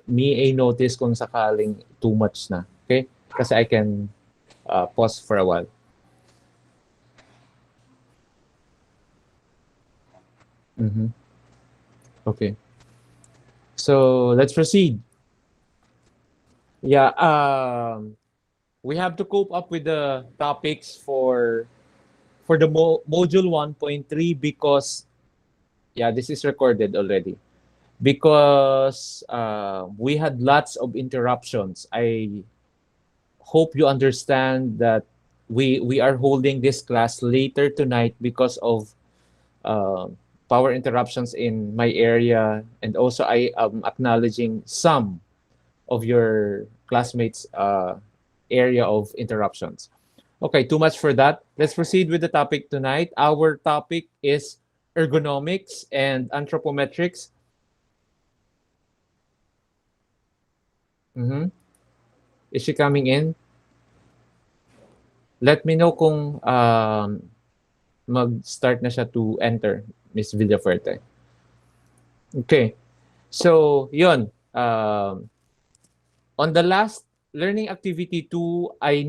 me a notice kung sakaling too much na. Okay? Kasi I can pause for a while. Okay. So let's proceed. Yeah. We have to cope up with the topics for the module 1.3 because this is recorded already. Because we had lots of interruptions. I hope you understand that we are holding this class later tonight because of power interruptions in my area, and also I am acknowledging some of your classmates' area of interruptions. Okay, too much for that. Let's proceed with the topic tonight. Our topic is ergonomics and anthropometrics. Is she coming in? Let me know kung mag-start na siya to enter, Miss Villafuerte. Okay. So, yun. On the last learning activity 2, I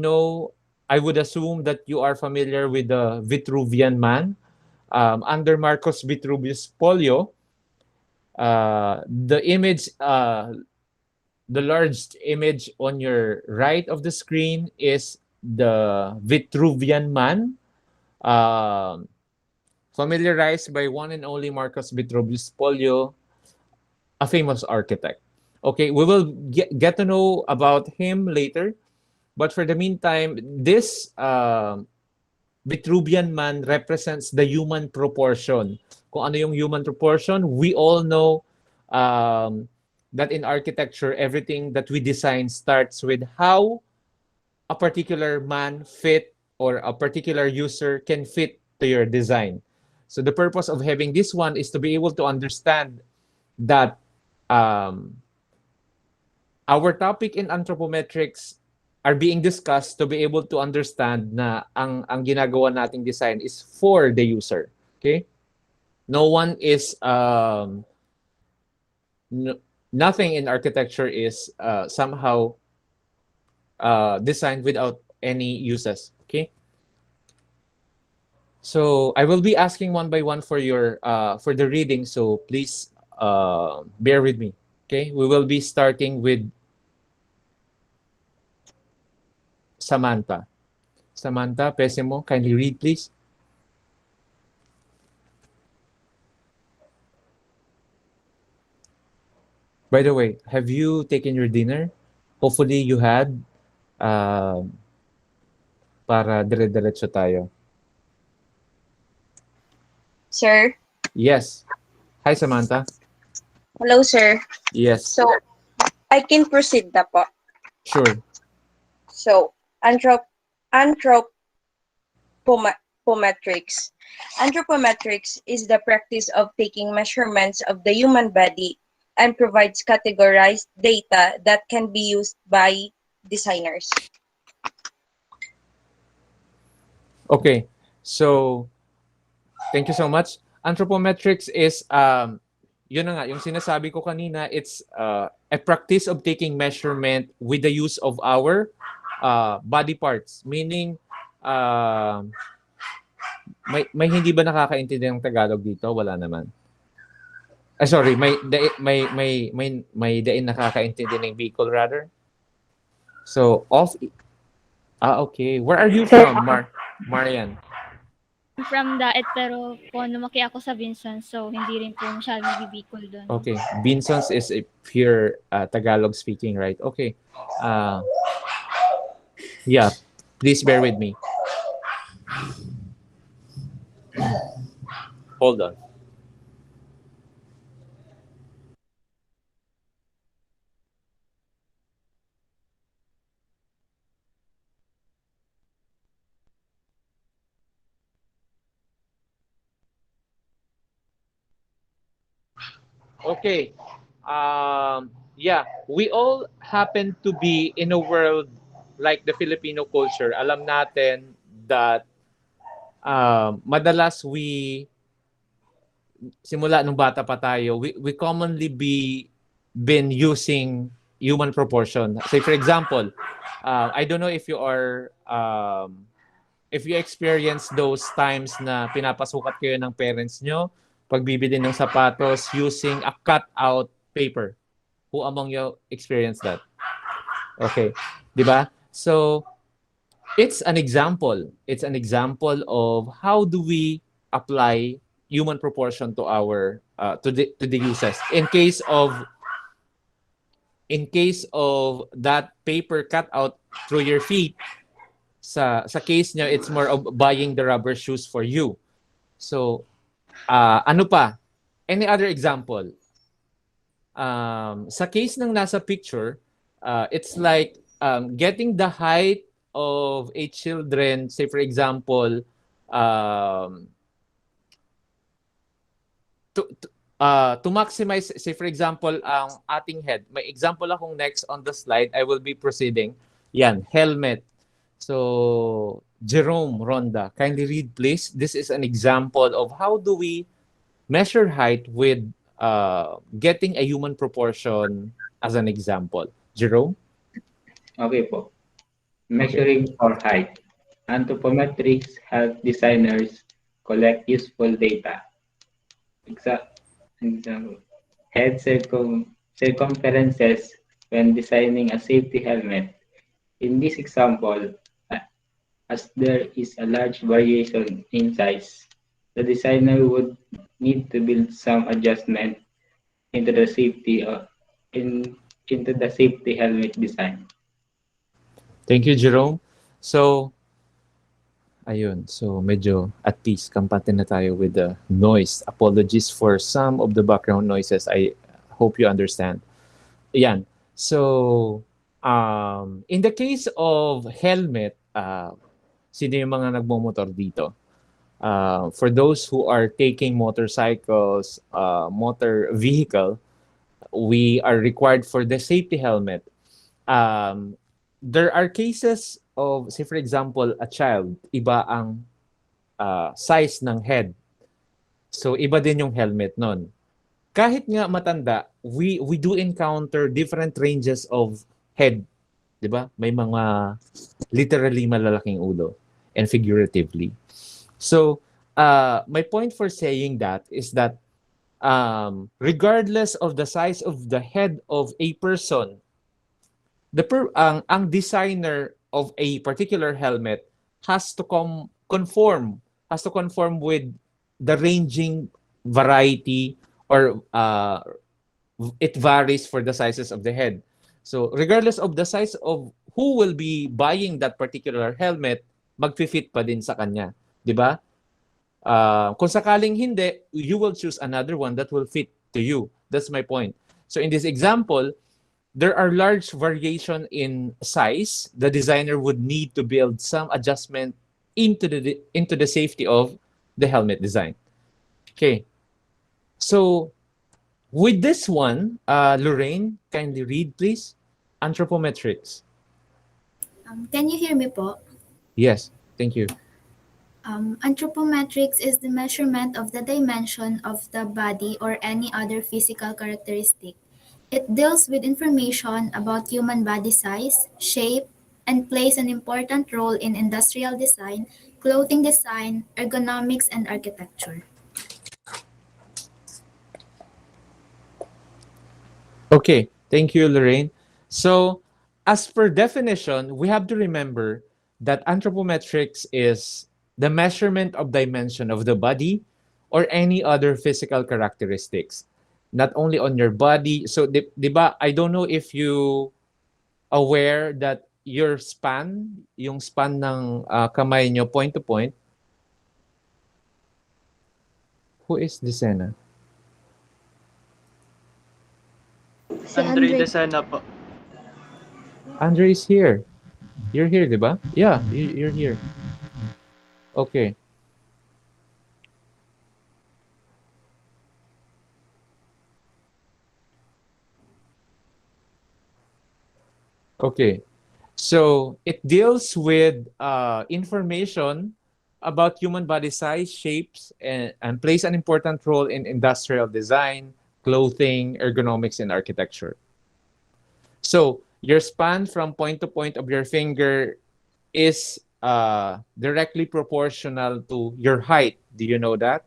would assume that you are familiar with the Vitruvian Man. Under Marcus Vitruvius Polio, the image, the large image on your right of the screen is the Vitruvian Man, familiarized by one and only Marcus Vitruvius Polio, a famous architect. Okay, we will get to know about him later. But for the meantime, this Vitruvian Man represents the human proportion. Kung ano yung human proportion, we all know that in architecture, everything that we design starts with how a particular man fit or a particular user can fit to your design. So the purpose of having this one is to be able to understand that our topic in anthropometrics are being discussed to be able to understand na ang ginagawa nating design is for the user. Okay? No one is nothing in architecture is somehow designed without any uses. Okay? So I will be asking one by one for your for the reading, so please bear with me. Okay? We will be starting with Samantha. Samantha, pese mo, kindly read, please. By the way, have you taken your dinner? Hopefully you had, para dire-diretso tayo. Sir? Yes. Hi, Samantha. Hello, sir. Yes. So, I can proceed na po. Sure. So, Anthropometrics. Anthropometrics is the practice of taking measurements of the human body and provides categorized data that can be used by designers. Okay. So, thank you so much. Anthropometrics is, yun na nga, yung sinasabi ko kanina, it's a practice of taking measurement with the use of our body parts. Meaning, may hindi ba nakakaintindi ng Tagalog dito? Wala naman. Sorry, may dain nakakaintindi ng Bicol rather. So, okay. Where are you from, Marian? From Daet, pero po lumaki ako sa Vincent, so hindi rin po masyadong nagbibicol doon. Okay. Vincent is a pure Tagalog speaking, right? Okay. Yeah. Please bear with me. Hold on. Okay. Yeah, we all happen to be in a world like the Filipino culture. Alam natin that madalas simula nung bata pa tayo, we commonly be been using human proportion. Say for example, I don't know if you experience those times na pinapasukat kayo ng parents nyo pagbibili ng sapatos using a cut-out paper. Who among you experienced that? Okay. Di ba? So, it's an example. It's an example of how do we apply human proportion to our to the uses. In case of that paper cut out through your feet, sa case niya, it's more of buying the rubber shoes for you. So, ano pa? Any other example? Sa case ng nasa picture, it's like getting the height of a children, say for example, to maximize, say for example, ang ating head. May example akong next on the slide. I will be proceeding. Yan, helmet. So, Jerome, Ronda, kindly read please. This is an example of how do we measure height with getting a human proportion as an example. Jerome? Okay po. Measuring for height. Anthropometrics help designers collect useful data. Example. Head circumferences when designing a safety helmet. In this example, as there is a large variation in size, the designer would need to build some adjustment into the safety helmet design. Thank you, Jerome. So, ayun. So, medyo at peace. Kampante na tayo with the noise. Apologies for some of the background noises. I hope you understand. Ayan. So, in the case of helmet, sino yung mga nagmomotor dito? For those who are taking motorcycles, motor vehicle, we are required for the safety helmet. There are cases of, say for example, a child, iba ang size ng head. So, iba din yung helmet nun. Kahit nga matanda, we do encounter different ranges of head. Diba? May mga literally malalaking ulo and figuratively. So, my point for saying that is that regardless of the size of the head of a person, ang designer of a particular helmet has to conform with the ranging variety, or it varies for the sizes of the head. So regardless of the size of who will be buying that particular helmet, magfi-fit pa din sa kanya, 'di ba? Kung sakaling hindi, you will choose another one that will fit to you. That's my point. So in this example, there are large variation in size. The designer would need to build some adjustment into the safety of the helmet design. Okay. So with this one, Lorraine, kindly read please. Andropometrics. Can you hear me po? Yes, thank you. Anthropometrics is the measurement of the dimension of the body or any other physical characteristic. It deals with information about human body size, shape, and plays an important role in industrial design, clothing design, ergonomics, and architecture. Okay, thank you, Lorraine. So, as per definition, we have to remember that anthropometrics is the measurement of dimension of the body or any other physical characteristics, not only on your body. So, di ba, I don't know if you aware that your span, yung span ng kamay nyo point to point. Who is Desena? Andre Desena po. Andre is here. You're here, di ba? Yeah, you're here. Okay. Okay. So it deals with information about human body size, shapes, and plays an important role in industrial design, clothing, ergonomics, and architecture. So your span from point to point of your finger is directly proportional to your height. Do you know that?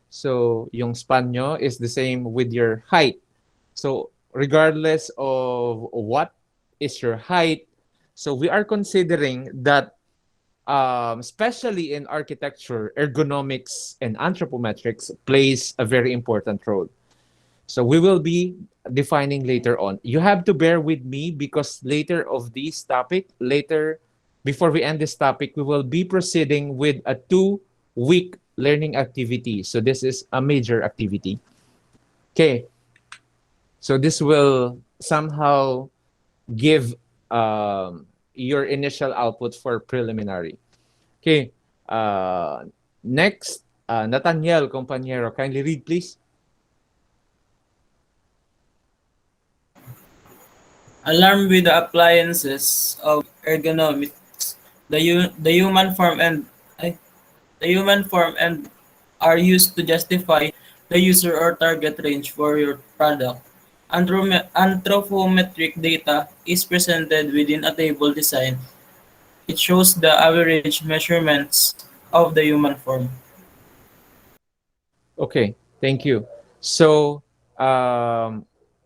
So yung span nyo is the same with your height. So regardless of what is your height, so we are considering that especially in architecture, ergonomics and anthropometrics plays a very important role. So we will be defining later on. You have to bear with me because later of this topic, later before we end this topic, we will be proceeding with a 2-week learning activity. So this is a major activity. Okay. So this will somehow give your initial output for preliminary. Okay. Next, Nathaniel Compañero, kindly read, please. Alarmed with the appliances of ergonomics, the human form and are used to justify the user or target range for your product. Anthropometric data is presented within a table design. It shows the average measurements of the human form. Okay, thank you. So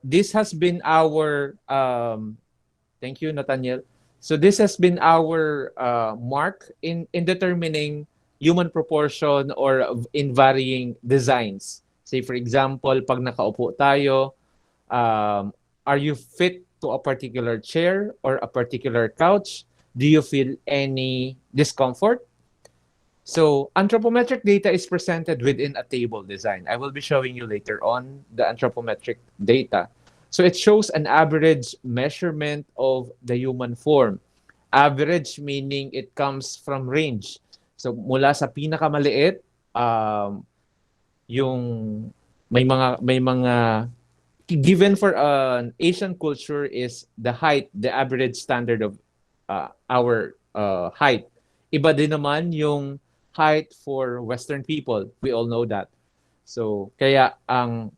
this has been our thank you, Nathaniel. So this has been our mark in determining human proportion or in varying designs. Say for example, pag nakaupo tayo, are you fit to a particular chair or a particular couch? Do you feel any discomfort? So anthropometric data is presented within a table design. I will be showing you later on the anthropometric data. So it shows an average measurement of the human form. Average meaning it comes from range. So mula sa pinakamaliit, yung may mga given for an Asian culture is the height, the average standard of our height. Iba din naman yung height for Western people. We all know that. So, kaya ang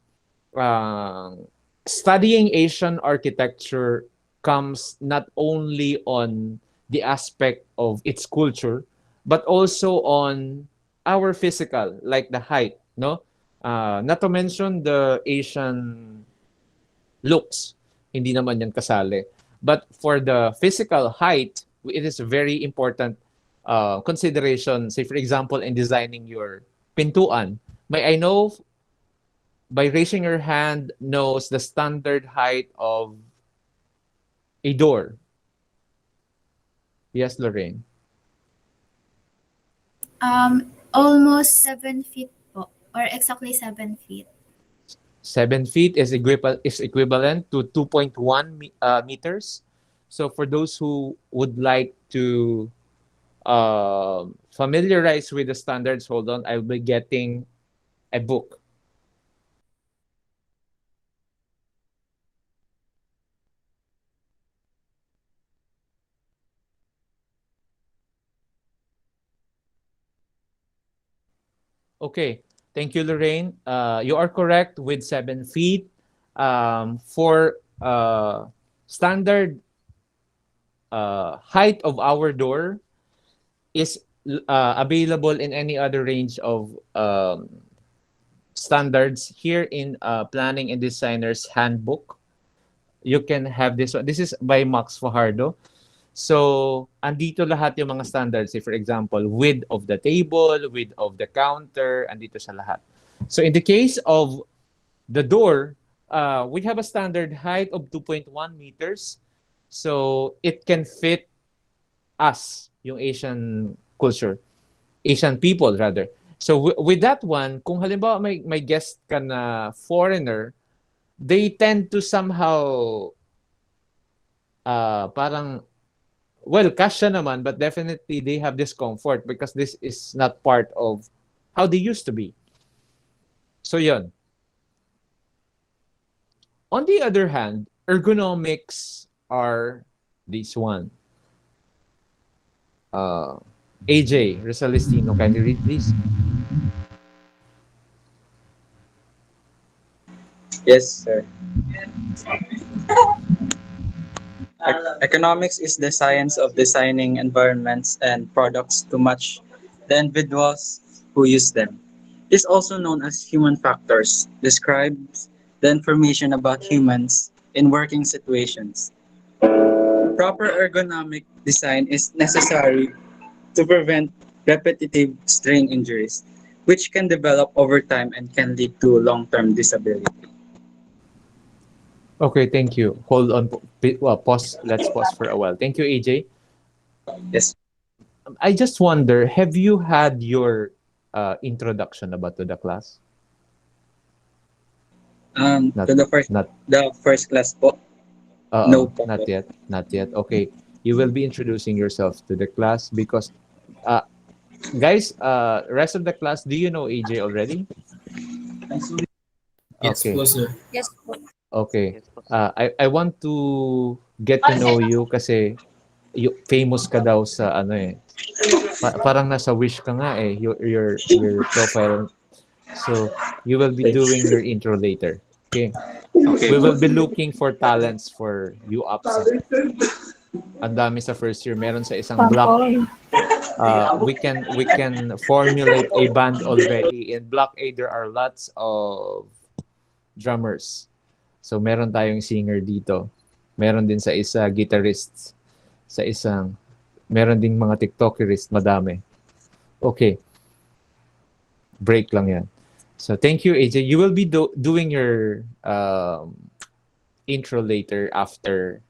studying Asian architecture comes not only on the aspect of its culture, but also on our physical, like the height, no? Not to mention the Asian looks. Hindi naman yan kasali. But for the physical height, it is a very important consideration. Say, for example, in designing your pintuan. May I know, by raising your hand, knows the standard height of a door? Yes, Lorraine. Almost 7 feet po, or exactly 7 feet. 7 feet is equivalent to 2.1 meters. So for those who would like to familiarize with the standards, hold on, I'll be getting a book. Okay, thank you, Lorraine. You are correct with 7 feet. For standard height of our door is available in any other range of standards here in Planning and Designer's Handbook. You can have this one. This is by Max Fajardo. So, andito lahat yung mga standards. Say, for example, width of the table, width of the counter, andito sa lahat. So, in the case of the door, we have a standard height of 2.1 meters. So, it can fit us, yung Asian culture. Asian people, rather. So, with that one, kung halimbawa may guest ka na foreigner, they tend to somehow parang, well, kasya naman, but definitely they have discomfort because this is not part of how they used to be. So, yun. On the other hand, ergonomics are this one. AJ Rizalestino, can you read, please? Yes, sir. Economics is the science of designing environments and products to match the individuals who use them. It is also known as human factors, describes the information about humans in working situations. Proper ergonomic design is necessary to prevent repetitive strain injuries, which can develop over time and can lead to long-term disability. Okay, thank you. Hold on. Pause. Let's pause for a while. Thank you, AJ. Yes. I just wonder, have you had your introduction about to the class? Not, To not, the first class po. No po. not yet, not yet. Okay, you will be introducing yourself to the class because, uh, guys, rest of the class, do you know AJ already? Yes Okay, po, sir. Yes po. okay. I want to get to know you kasi famous ka daw sa ano eh. Parang nasa Wish ka nga eh, your profile. So, you will be doing your intro later. Okay. Okay We po. will be looking for talents for you upsa. Ang dami sa first year. Meron sa isang block. We can formulate a band already. In block A, there are lots of drummers. So, meron tayong singer dito. Meron din sa isa guitarist. Sa isang, meron din mga TikTokerist. Madami. Okay. Break lang yan. So, thank you, AJ. You will be doing your intro later after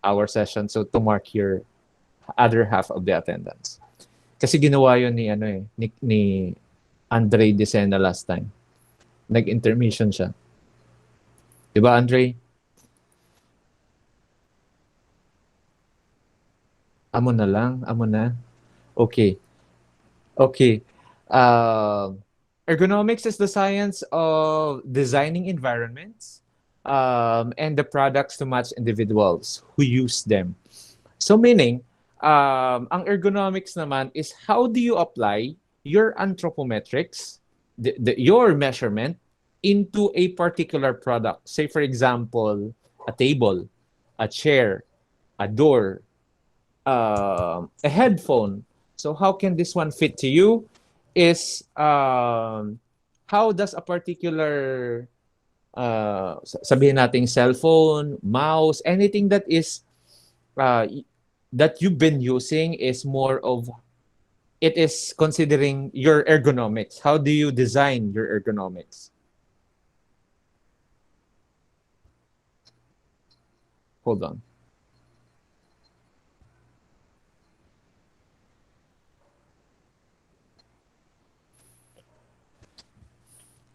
our session. So, to mark your other half of the attendance. Kasi ginawa yun ni, ni Andre Decena last time. Nag-intermission siya. Diba, Andre? Amo na lang. Amo na. Okay. Okay. Ergonomics is the science of designing environments and the products to match individuals who use them. So meaning, ang ergonomics naman is how do you apply your anthropometrics, your measurement, into a particular product. Say for example, a table, a chair, a door, a headphone. So how can this one fit to you? Is how does a particular sabihin nating cellphone, mouse, anything that is that you've been using is more of it is considering your ergonomics. How do you design your ergonomics? Hold on.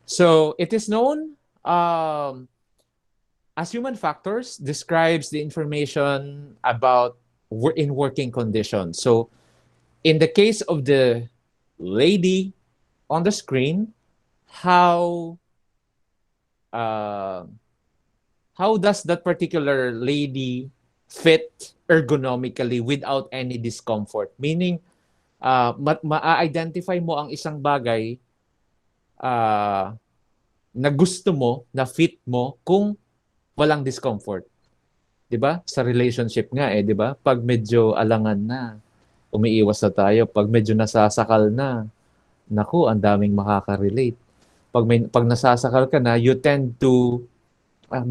So it is known as human factors describes the information about in working conditions. So in the case of the lady on the screen, how uh, how does that particular lady fit ergonomically without any discomfort? Meaning, ma-identify mo ang isang bagay uh, na gusto mo, na fit mo kung walang discomfort. 'Di ba? Sa relationship nga 'di ba? Pag medyo alangan na, umiiwas na tayo. Pag medyo nasasakal na, naku, ang daming makaka-relate. Pag nasasakal ka na, you tend to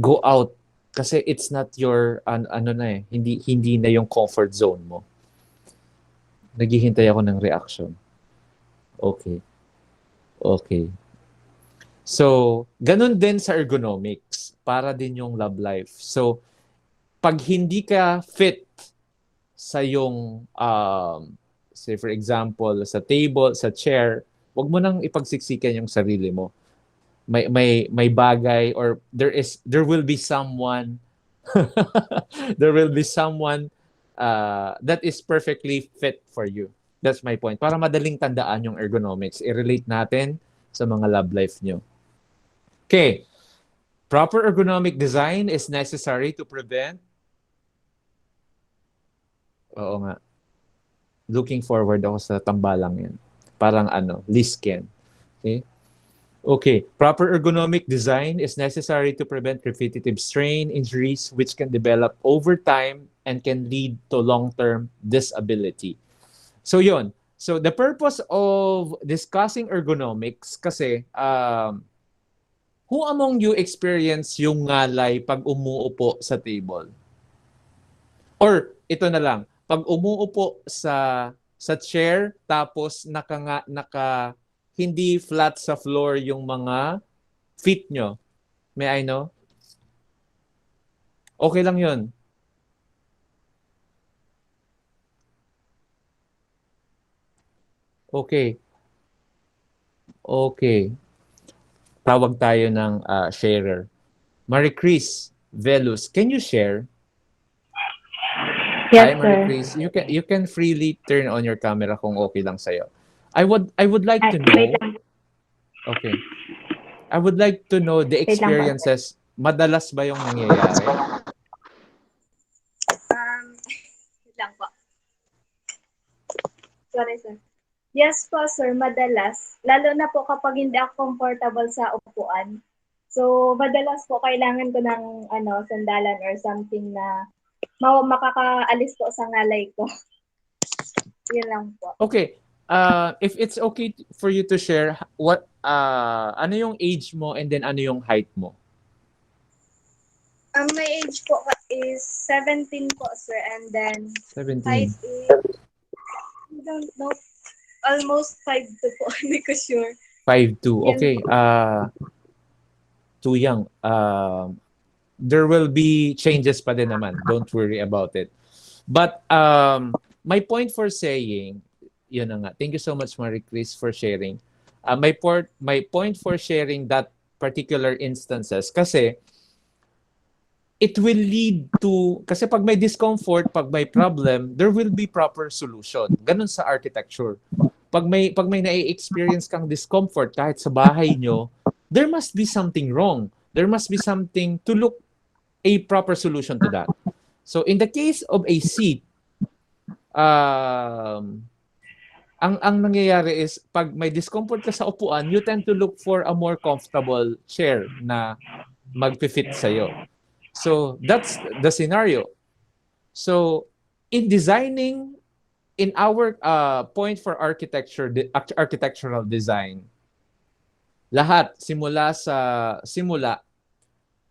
go out kasi it's not your ano na hindi na yung comfort zone mo. Naghihintay ako ng reaction. Okay. Okay. So, ganun din sa ergonomics. Para din yung love life. So, pag hindi ka fit sa yung, say for example, sa table, sa chair, wag mo nang ipagsiksikan yung sarili mo. May bagay or there will be someone there will be someone that is perfectly fit for you. That's my point. Para madaling tandaan yung ergonomics, i-relate natin sa mga love life nyo. Okay. Proper ergonomic design is necessary to prevent. Oo nga. Looking forward ako sa tambalang yan. Parang Lisken. Okay? Okay, proper ergonomic design is necessary to prevent repetitive strain injuries which can develop over time and can lead to long-term disability. So yun. So the purpose of discussing ergonomics kasi who among you experience yung ngalay pag umuupo sa table? Or ito na lang, pag umuupo sa chair tapos naka hindi flat sa floor yung mga feet nyo. May I know? Okay lang 'yun. Okay. Okay. Tawag tayo ng sharer. Marie Chris Velus, can you share? Hi, Yes, Marie sir. Chris. You can freely turn on your camera kung okay lang sa'yo. I would like to Wait know. lang. Okay. I would like to know the Wait lang po. experiences. Madalas ba yung nangyayari? Wait lang po. Sorry, sir. Yes po, sir, madalas. Lalo na po kapag hindi ako comfortable sa upuan. So, madalas po kailangan ko ng sandalan or something na makakaalis po sa ngalay ko. Yun lang po. Okay. If it's okay for you to share, ano yung age mo and then ano yung height mo? My age po is 17 po, sir. And then 17. height is, I don't know, almost 5'2" po. Hindi ko sure. 5'2". Okay. Too young. There will be changes pa din naman. Don't worry about it. But my point for saying, yun na nga. Thank you so much, Marie Chris, for sharing. My point for sharing that particular instances kasi it will lead to, kasi pag may discomfort, pag may problem, there will be proper solution. Ganun sa architecture. Pag may na-experience kang discomfort kahit sa bahay nyo, there must be something wrong. There must be something to look a proper solution to that. So in the case of a seat, ang nangyayari is pag may discomfort ka sa upuan, you tend to look for a more comfortable chair na magpi-fit sa'yo. So that's the scenario. So in designing, in our point for architectural design, lahat simula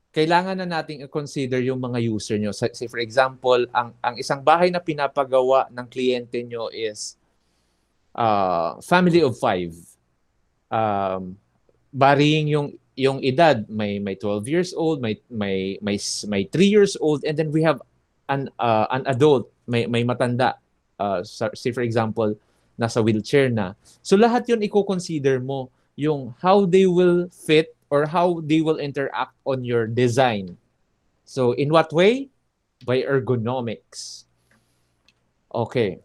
kailangan na nating i-consider yung mga user nyo. Say for example, ang isang bahay na pinapagawa ng kliyente nyo is family of 5. Varying yung edad, may 12 years old, may 3 years old, and then we have an adult, may matanda. Say for example, nasa wheelchair na. So lahat yun i-consider mo yung how they will fit or how they will interact on your design. So in what way? By ergonomics. Okay.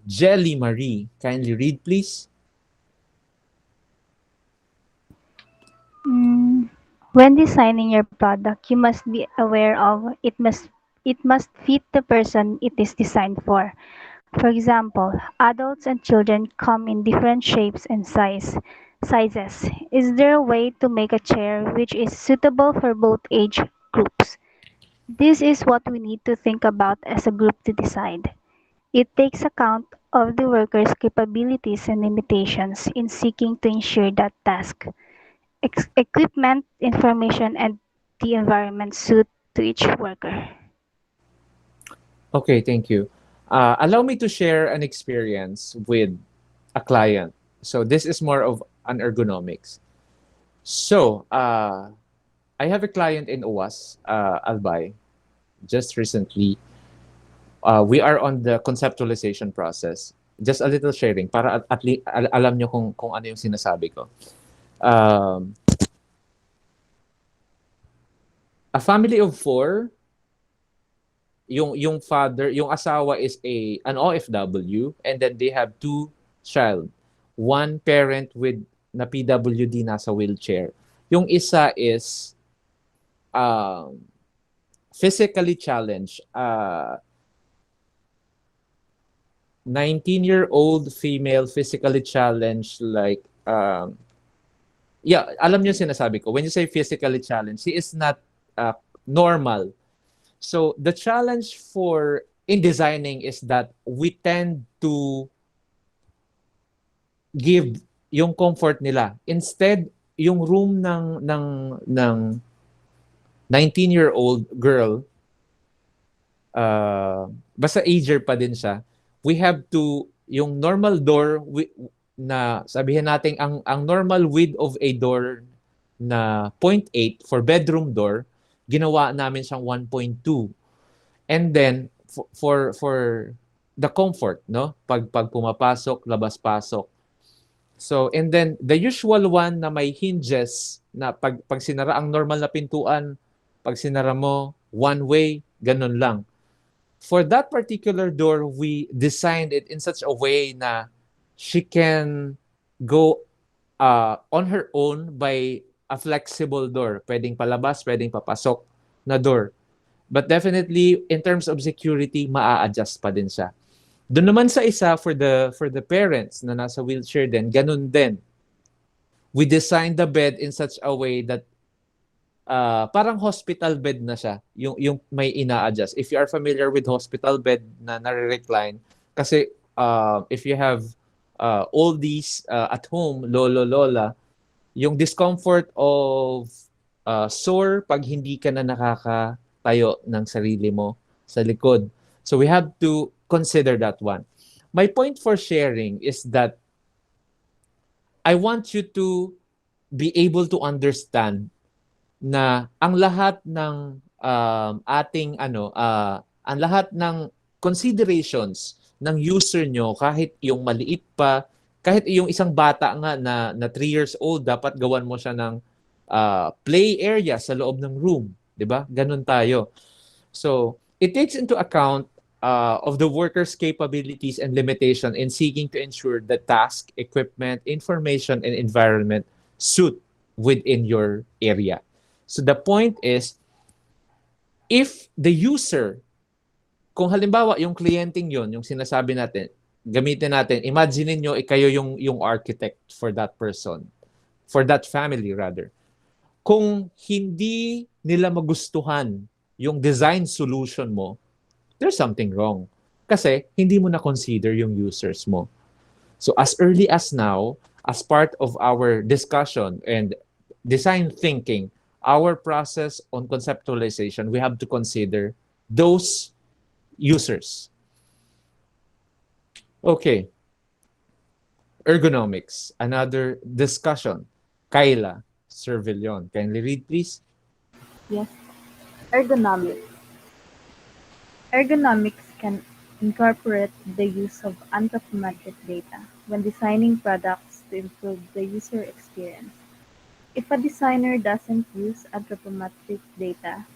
Jelly Marie, kindly read please. When designing your product, you must be aware of it must fit the person it is designed for. For example, adults and children come in different shapes and sizes. Is there a way to make a chair which is suitable for both age groups? This is what we need to think about as a group to decide. It takes account of the worker's capabilities and limitations in seeking to ensure that task, equipment, information, and the environment suit to each worker. Okay, thank you. Allow me to share an experience with a client. So this is more of an ergonomics. So I have a client in OWAS, Albay, just recently. We are on the conceptualization process. Just a little sharing para at least alam nyo kung ano yung sinasabi ko. A family of 4, yung father, yung asawa is an OFW, and then they have 2 child. One parent with na PWD nasa wheelchair. Yung isa is physically challenged. 19-year-old female physically challenged, like yeah, alam niyo sinasabi ko. When you say physically challenged, he is not normal. So the challenge for in designing is that we tend to give yung comfort nila. Instead, yung room ng 19-year-old girl, basta ager pa din siya, we have to, yung normal door, na sabihin natin, ang normal width of a door na 0.8 for bedroom door, ginawa namin siyang 1.2. And then, for the comfort, no? Pag pumapasok, labas-pasok. So, and then, the usual one na may hinges, na pag sinara ang normal na pintuan, pag sinara mo, one way, ganun lang. For that particular door, we designed it in such a way na she can go on her own by a flexible door. Pwedeng palabas, pwedeng papasok na door. But definitely, in terms of security, maa-adjust pa din siya. Doon naman sa isa, for the parents na nasa wheelchair din, ganun din. We designed the bed in such a way that parang hospital bed na siya, yung may ina-adjust. If you are familiar with hospital bed na nare-recline, kasi if you have oldies at home, lolo, lola, yung discomfort of sore pag hindi ka na nakakatayo ng sarili mo sa likod. So we have to consider that one. My point for sharing is that I want you to be able to understand na ang lahat ng ang lahat ng considerations ng user nyo, kahit yung maliit pa, kahit yung isang bata nga na 3 years old, dapat gawan mo siya ng play area sa loob ng room, 'di ba? Ganun tayo. So, it takes into account of the worker's capabilities and limitation in seeking to ensure the task, equipment, information, and environment suit within your area. So the point is, if the user, kung halimbawa yung clienting yon, yung sinasabi natin, gamitin natin, imagine niyo kayo yung architect for that person, for that family rather. Kung hindi nila magustuhan yung design solution mo, there's something wrong. Kasi hindi mo na consider yung users mo. So as early as now, as part of our discussion and design thinking, our process on conceptualization, we have to consider those users. Okay. Ergonomics, another discussion. Kayla Cervillon, kindly read, please. Yes. Ergonomics. Ergonomics can incorporate the use of anthropometric data when designing products to improve the user experience. If a designer doesn't use anthropometric data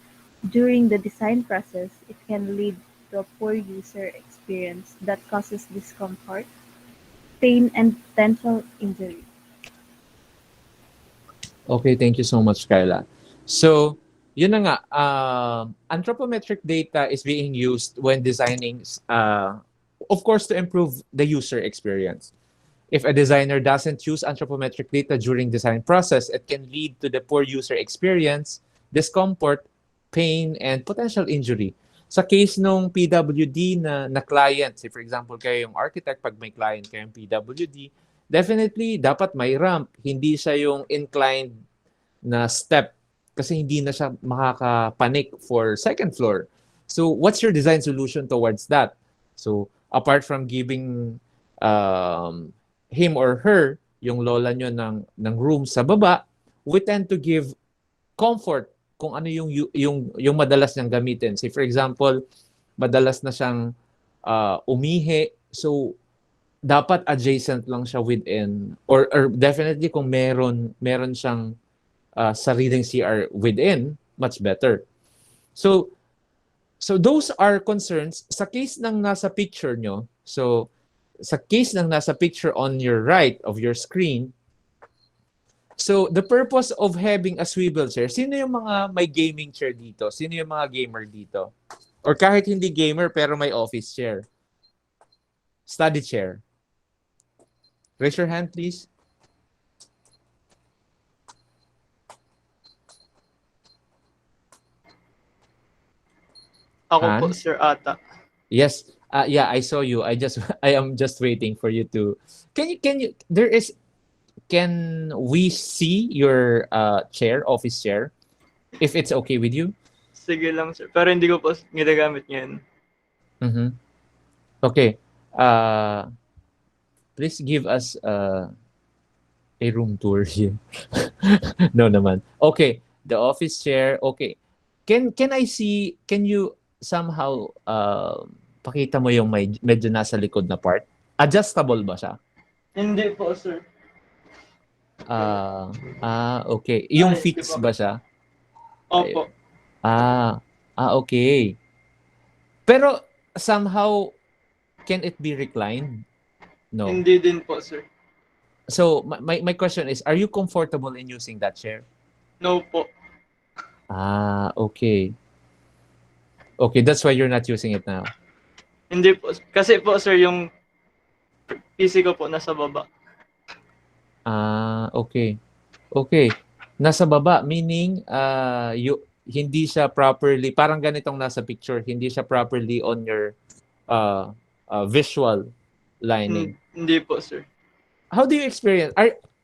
during the design process, it can lead to a poor user experience that causes discomfort, pain, and potential injury. Okay, thank you so much, Kyla. So, yun na nga, anthropometric data is being used when designing, of course, to improve the user experience. If a designer doesn't use anthropometric data during design process, it can lead to the poor user experience, discomfort, pain, and potential injury. Sa case nung PWD na client, say for example, kayo yung architect, pag may client kayong PWD, definitely dapat may ramp. Hindi siya yung inclined na step kasi hindi na siya makakapanik for second floor. So what's your design solution towards that? So apart from giving him or her, yung lola nyo ng room sa baba, we tend to give comfort kung ano yung madalas niyang gamitin. Say for example, madalas na siyang umihi. So dapat adjacent lang siya within, or definitely kung meron siyang sariling CR within, much better. So those are concerns. Sa case ng nasa picture nyo, so sa case ng nasa picture on your right of your screen, so the purpose of having a swivel chair, sino yung mga may gaming chair dito? Sino yung mga gamer dito? Or kahit hindi gamer pero may office chair? Study chair. Raise your hand, please. Ako po, Hans? sir, ata. Yes. Yeah, I saw you. I am just waiting for you to. Can we see your office chair, if it's okay with you? Sige lang, sir. Pero hindi ko po ginagamit ngayon. Mm-hmm. Okay. Uh, please give us a room tour here. No naman. Okay. The office chair. Okay. Can I see? Can you somehow pakita mo yung medyo nasa likod na part? Adjustable ba siya? Hindi po, sir. Okay. Yung Ay, fix di ba siya? Opo. Okay. Pero somehow, can it be reclined? No. Hindi din po, sir. So my question is, are you comfortable in using that chair? No po. Okay. Okay, that's why you're not using it now. Hindi po. Kasi po, sir, yung PC ko po nasa baba. Okay. Okay. Nasa baba, meaning hindi siya properly, parang ganitong nasa picture, hindi siya properly on your visual lining. Hindi po, sir. How do you experience?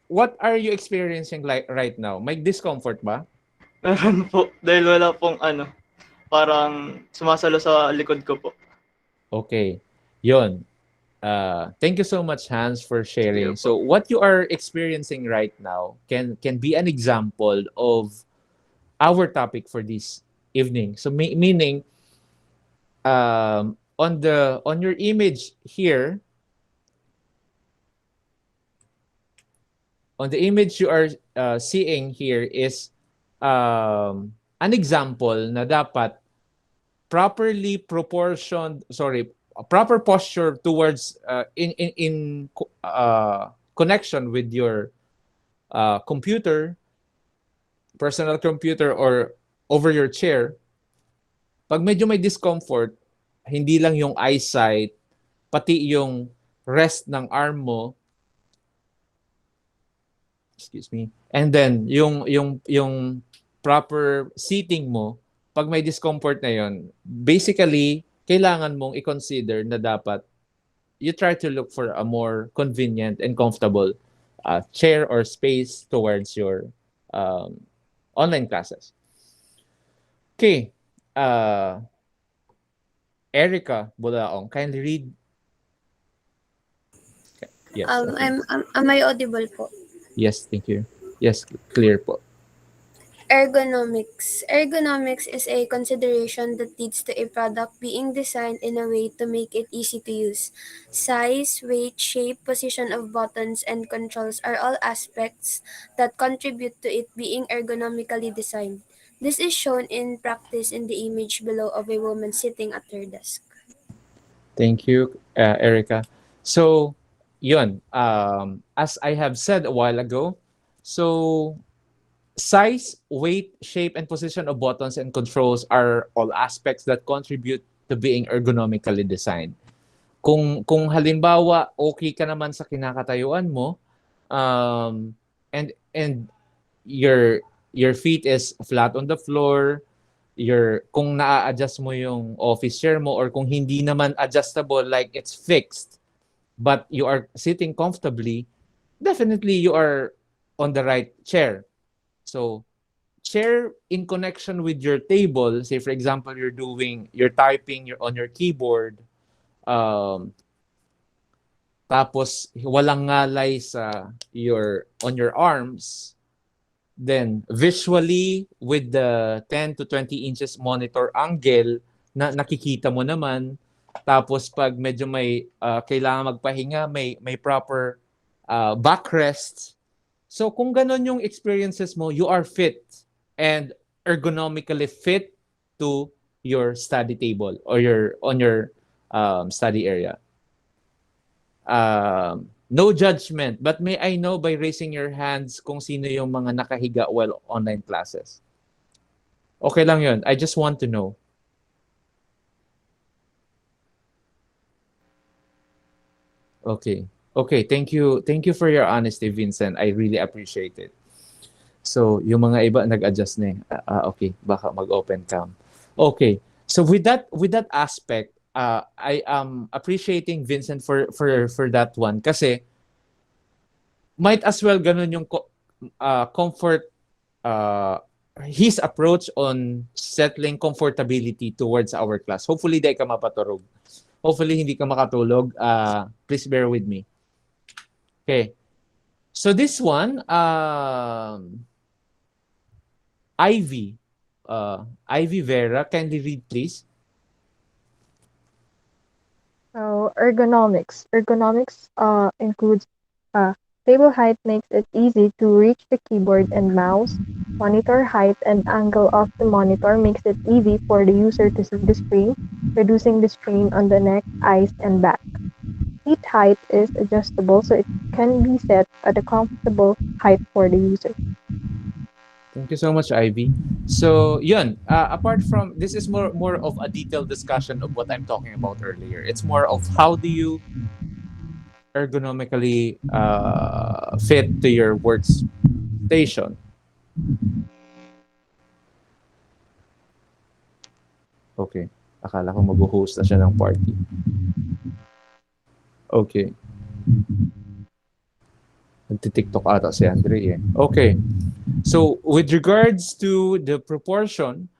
What are you experiencing like right now? May discomfort ba? Meron po. Dahil wala pong parang sumasalo sa likod ko po. Okay. Yon. Thank you so much, Hans, for sharing. So what you are experiencing right now can be an example of our topic for this evening. So meaning on your image here, on the image you are seeing here is an example na dapat proper posture towards in connection with your computer, personal computer, or over your chair. Pag medyo may discomfort, hindi lang yung eyesight, pati yung rest ng arm mo, excuse me, and then yung proper seating mo, pag may discomfort na yon, basically kailangan mong i-consider na dapat you try to look for a more convenient and comfortable chair or space towards your online classes. Okay. Erica Bulaong, kindly read. Okay. Yes. Okay. Am I audible po? Yes, thank you. Yes, clear po. Ergonomics. Ergonomics is a consideration that leads to a product being designed in a way to make it easy to use. Size, weight, shape, position of buttons, and controls are all aspects that contribute to it being ergonomically designed. This is shown in practice in the image below of a woman sitting at her desk. Thank you, Erica. So, yun, as I have said a while ago, so size, weight, shape, and position of buttons and controls are all aspects that contribute to being ergonomically designed. Kung halimbawa okay ka naman sa kinakatayuan mo, and your feet is flat on the floor, kung naa-adjust mo yung office chair mo, or kung hindi naman adjustable, like it's fixed, but you are sitting comfortably, definitely you are on the right chair. So, chair in connection with your table, say for example, you're typing, you're on your keyboard, tapos walang ngalay on your arms, then visually with the 10 to 20 inches monitor angle na nakikita mo naman, tapos pag medyo may kailangan magpahinga, may proper backrest. So kung ganun yung experiences mo, you are fit and ergonomically fit to your study table or on your study area. No judgment, but may I know by raising your hands kung sino yung mga nakahiga while online classes? Okay lang yun. I just want to know. Okay. Okay, thank you. Thank you for your honesty, Vincent. I really appreciate it. So, yung mga iba nag-adjust na eh. Okay, baka mag-open cam. Okay. So with that aspect, I am appreciating Vincent for that one kasi might as well ganun yung comfort, uh, his approach on settling comfortability towards our class. Hopefully, di ka mapaturog. Hopefully, hindi ka makatulog. Please bear with me. Okay. So this one, Ivy. Ivy Vera, kindly read, please. So ergonomics. Ergonomics includes table height makes it easy to reach the keyboard and mouse. Monitor height and angle of the monitor makes it easy for the user to see the screen, reducing the strain on the neck, eyes, and back. Seat height is adjustable so it can be set at a comfortable height for the user. Thank you so much, Ivy. So, yun. Apart from this, is more of a detailed discussion of what I'm talking about earlier. It's more of how do you ergonomically fit to your workstation. Okay. Akala ko mag-host na siya ng party. Okay. Nagti-TikTok ata si Andre eh. Okay. So, with regards to the proportion,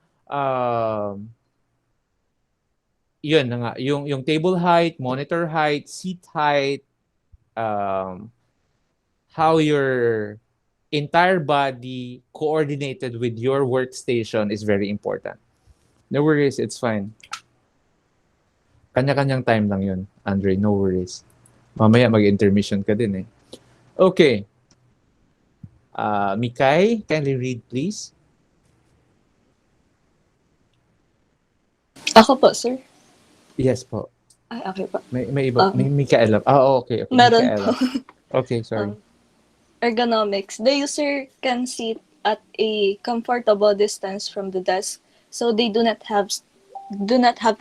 yun na nga, yung table height, monitor height, seat height, how your entire body coordinated with your workstation is very important. No worries, it's fine. Kanya-kanyang time lang yun, Andre, no worries. Mamaya mag-intermission ka din eh. Okay. Mikay, kindly read, please. Ako po, sir. Yes po. Ay, okay po. May iba. May Mikaela. Okay. Meron Mikaela. po. Okay, sorry. Ergonomics. The user can sit at a comfortable distance from the desk, so they do not have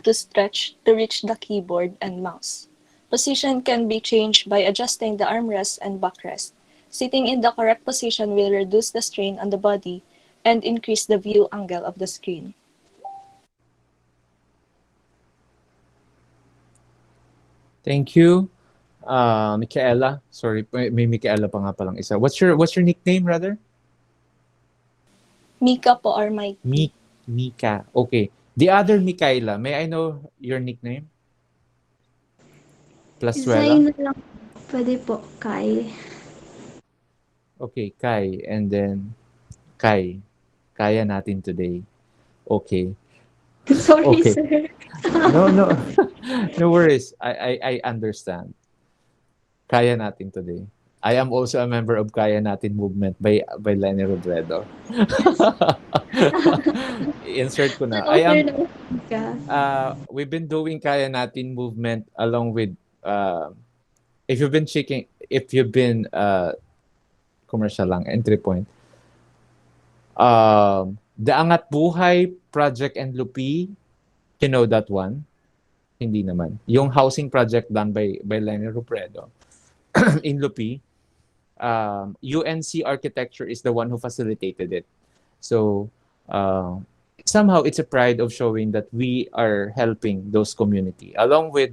to stretch to reach the keyboard and mouse. Position can be changed by adjusting the armrest and backrest. Sitting in the correct position will reduce the strain on the body and increase the view angle of the screen. Thank you. Michaela. Sorry, may Michaela pa nga palang isa. What's your nickname, rather? Mika po or Mike. Mika. Okay. The other Michaela, may I know your nickname? Plasuela? Design lang. Pwede po, Kai. Okay, Kai. And then, Kai. Kaya natin today. Okay. Sorry, Okay. sir. No. No worries. I understand. Kaya natin today. I am also a member of Kaya Natin movement by Lenny Robredo. Insert ko na. We've been doing Kaya Natin movement along with if you've been commercial lang, entry point. The Angat Buhay Project and Lupi, you know that one? Hindi naman. Yung housing project done by Lenny Robredo in Lupi, UNC Architecture is the one who facilitated it. So somehow it's a pride of showing that we are helping those community. Along with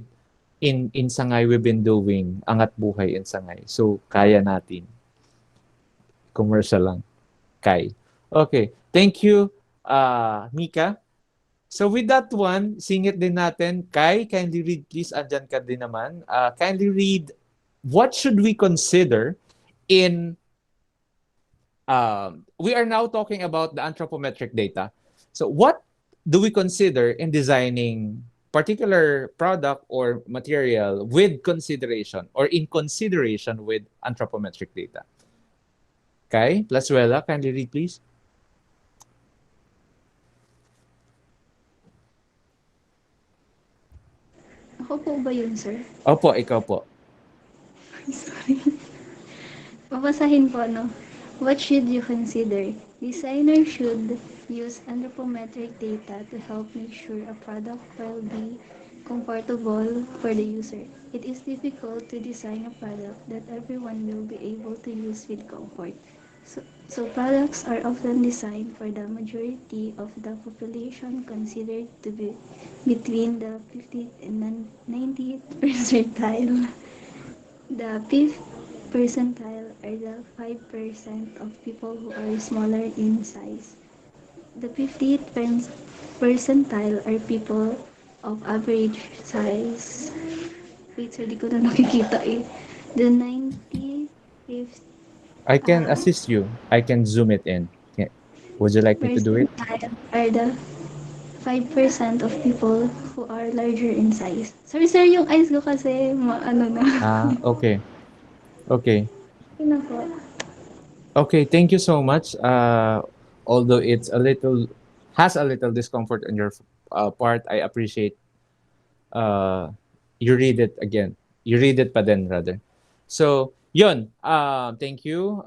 in Sangay, we've been doing Angat Buhay in Sangay. So kaya natin. Commercial lang. Kai. Okay. Thank you, Mika. So with that one, singit din natin. Kai, kindly read please. Andyan ka din naman. Kindly read, what should we consider in, we are now talking about the anthropometric data. So what do we consider in designing particular product or material with consideration or in consideration with anthropometric data? Kai, Plasuela, kindly read please. Ako po ba yun, sir? Opo, ikaw po. Sorry. Babasahin po, no? What should you consider? Designers should use anthropometric data to help make sure a product will be comfortable for the user. It is difficult to design a product that everyone will be able to use with comfort. So products are often designed for the majority of the population considered to be between the 50th and 90th percentile. The 5th percentile are the 5% of people who are smaller in size. The 50th percentile are people of average size. Wait, sir, di ko na nakikita eh. The 95th I can assist you. I can zoom it in. Would you like me to do it? percentile are the 5% of people who are larger in size. Sorry, sir, yung eyes ko kasi ano na. Okay. Okay. Yun na po. Okay, thank you so much. Although it's a little has a little discomfort on your part, I appreciate you read it again. You read it pa din rather. So, yun. Thank you,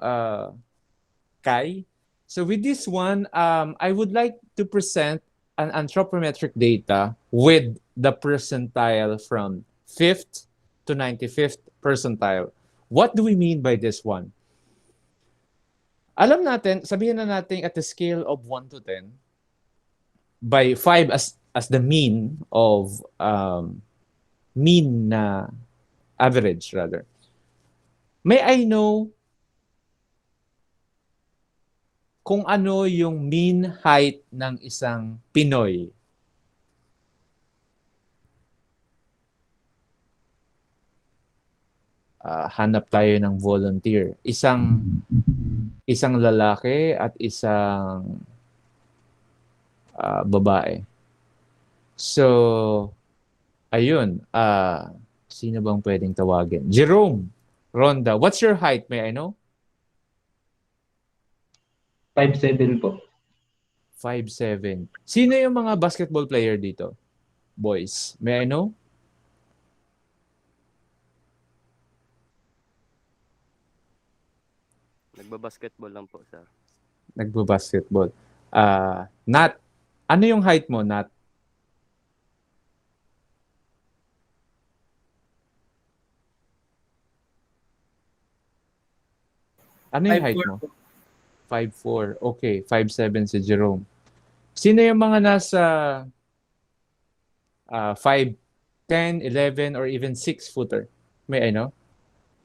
Kai. So with this one, I would like to present an anthropometric data with the percentile from 5th to 95th percentile. What do we mean by this one? Alam natin, sabihin na natin at the scale of 1 to 10, by 5 as the mean of mean na average rather. May I know kung ano yung mean height ng isang Pinoy? Hanap tayo ng volunteer. Isang lalaki at isang babae. So, ayun. Sino bang pwedeng tawagin? Jerome, Ronda, what's your height? May I know? 5'7" po. 5'7". Sino yung mga basketball player dito? Boys, may I know? Nagbabasketball lang po, sir. Nagbabasketball. Nat, ano yung height mo, Nat? Ano yung height mo? 5'4". Okay, 5'7" si Jerome. Sino yung mga nasa 5'10", 11, or even 6-footer? May I know?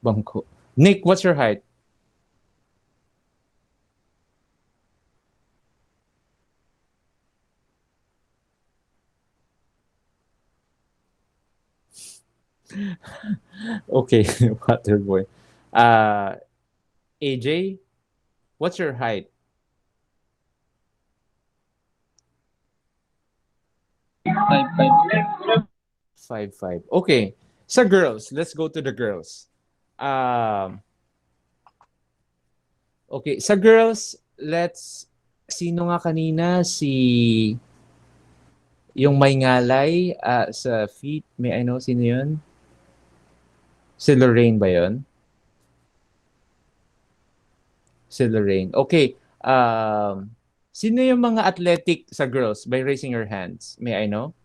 Bangko. Nick, what's your height? Okay, water boy. AJ, what's your height? 5'5". Okay. Sa girls, let's go to the girls. Okay, sa girls, sino nga kanina? Yung may ngalay sa feet. May I know sino yun? Si Lorraine ba yun? Si Lorraine. Okay. Sino yung mga athletic sa girls by raising your hands? May I know?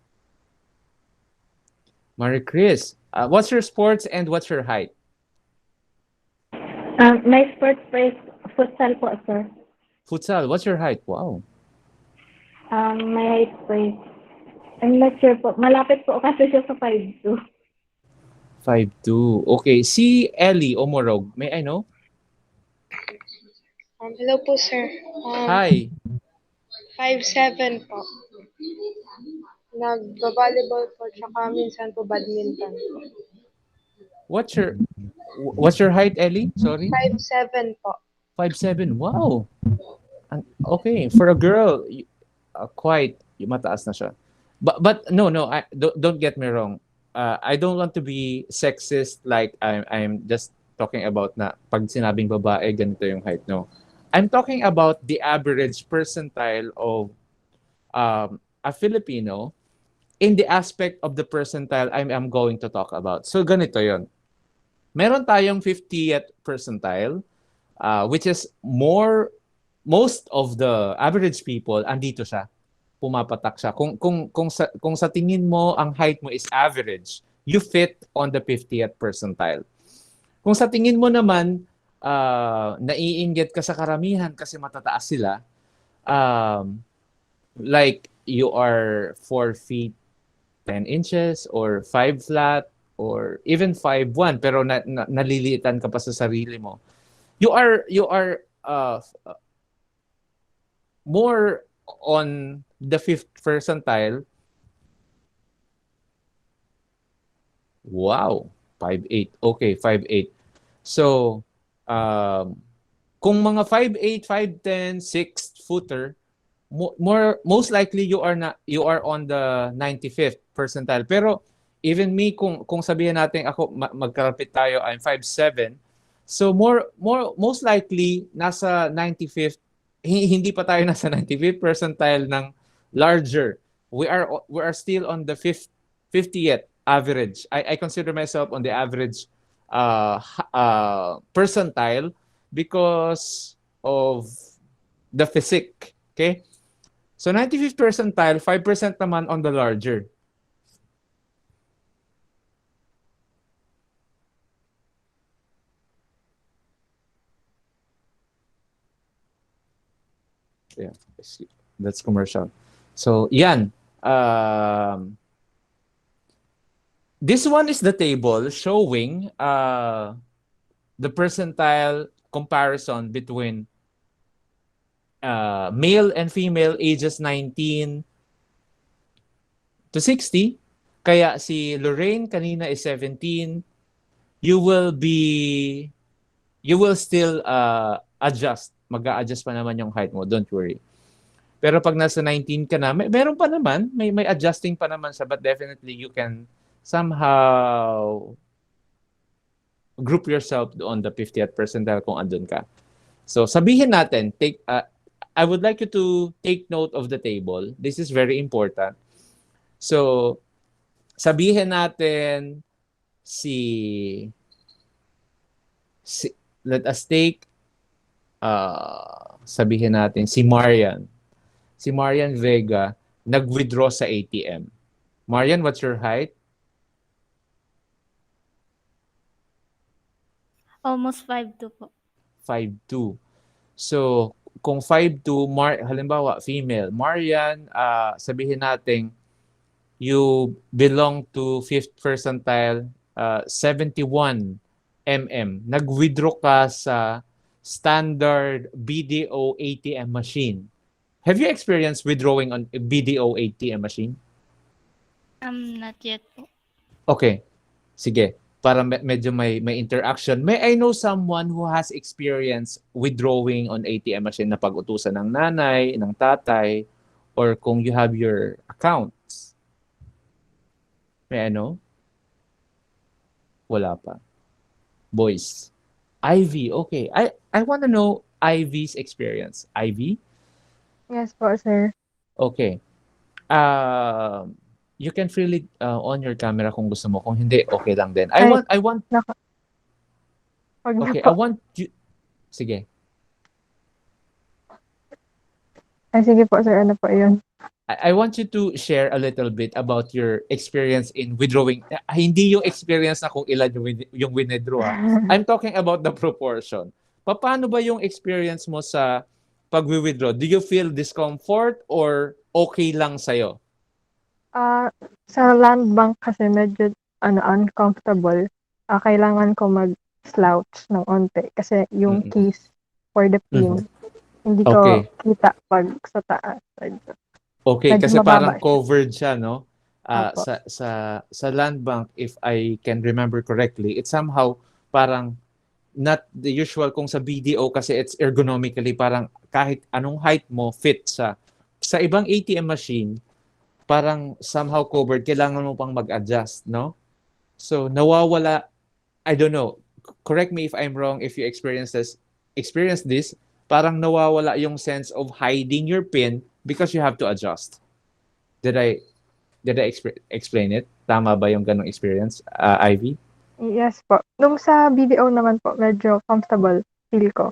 Marie Chris, what's your sports and what's your height? My sports is futsal po, sir. Futsal, what's your height? Wow. My height po is, I'm not sure po. Malapit po kasi siya sa 5'2". 5'2". Okay. Si Ellie Omorog, may I know? Hello po, sir. Hi. 5'7" po. Nagba-volleyball po, tsaka minsan po badminton. What's your height, Ellie? Sorry? 5'7" po. 5'7". Wow. Okay, for a girl, quite mataas na siya. But no, don't get me wrong. I don't want to be sexist like I'm just talking about na pag sinabing babae ganito yung height, no. I'm talking about the average percentile of a Filipino in the aspect of the percentile I'm going to talk about. So ganito yon. Meron tayong 50th percentile, which is most of the average people andito siya. Pumapatak siya. Kung sa tingin mo ang height mo is average, you fit on the 50th percentile. Kung sa tingin mo naman naiinggit ka sa karamihan kasi matataas sila. Like you are 4 feet 10 inches or 5 flat or even 5'1", pero naliliitan ka pa sa sarili mo. You are more on the 5th percentile. Wow, 5'8". Okay, 5'8". So, kung mga 5'8", 5'10", 6-footer, most likely you are on the 95th percentile. Pero even me, kung sabihin natin ako magkarapit tayo, I'm 5'7". So most likely nasa 95th, hindi pa tayo nasa 95th percentile ng larger. We are still on the 50th average. I consider myself on the average percentile because of the physique. Okay? So 95th percentile, 5% naman on the larger. Yeah, that's commercial. So, yan. This one is the table showing the percentile comparison between male and female ages 19 to 60. Kaya si Lorraine kanina is 17. You will still adjust. Mag-a-adjust pa naman yung height mo. Don't worry. Pero pag nasa 19 ka na, meron pa naman. May adjusting pa naman siya. But definitely you can somehow group yourself on the 50th percentile kung andun ka. So sabihin natin, I would like you to take note of the table. This is very important. So sabihin natin let us take sabihin natin si Marian. Si Marian Vega nag-withdraw sa ATM. Marian, what's your height? Almost 5'2" po. 5'2". So, kung 5'2", halimbawa, female, Marian, sabihin natin, you belong to 5th percentile, 71 mm. Nag-withdraw ka sa standard BDO ATM machine. Have you experienced withdrawing on a BDO ATM machine? Not yet po. Okay. Sige. Para medyo may interaction. May I know someone who has experience withdrawing on ATM machine na pag-utusan ng nanay, ng tatay, or kung you have your accounts? May I know? Wala pa. Boys. Ivy, okay. I want to know Ivy's experience. Ivy? Yes po, sir. Okay. You can freely on your camera kung gusto mo. Kung hindi, okay lang din. I want Okay, I want you. Sige. Sige po, sir. Ano po yun? I want you to share a little bit about your experience in withdrawing. Hindi yung experience na kung ilan yung withdraw. I'm talking about the proportion. Paano ba yung experience mo sa pag-withdraw? Do you feel discomfort or okay lang sa'yo? Sa land bank kasi medyo uncomfortable. Kailangan ko mag-slouch ng onte kasi yung keys for the pin, hindi ko kita pag sa taas. Okay, medyo kasi parang mababa covered siya, no? Sa land bank, if I can remember correctly, it's somehow parang not the usual kung sa BDO kasi it's ergonomically parang kahit anong height mo fit sa ibang ATM machine parang somehow covered, kailangan mo pang mag-adjust, no? So nawawala, I don't know, correct me if I'm wrong, if you experience this, parang nawawala yung sense of hiding your pin because you have to adjust. Did I explain it? Tama ba yung ganong experience, Ivy? Yes po. Nung sa BDO naman po, medyo comfortable feel ko.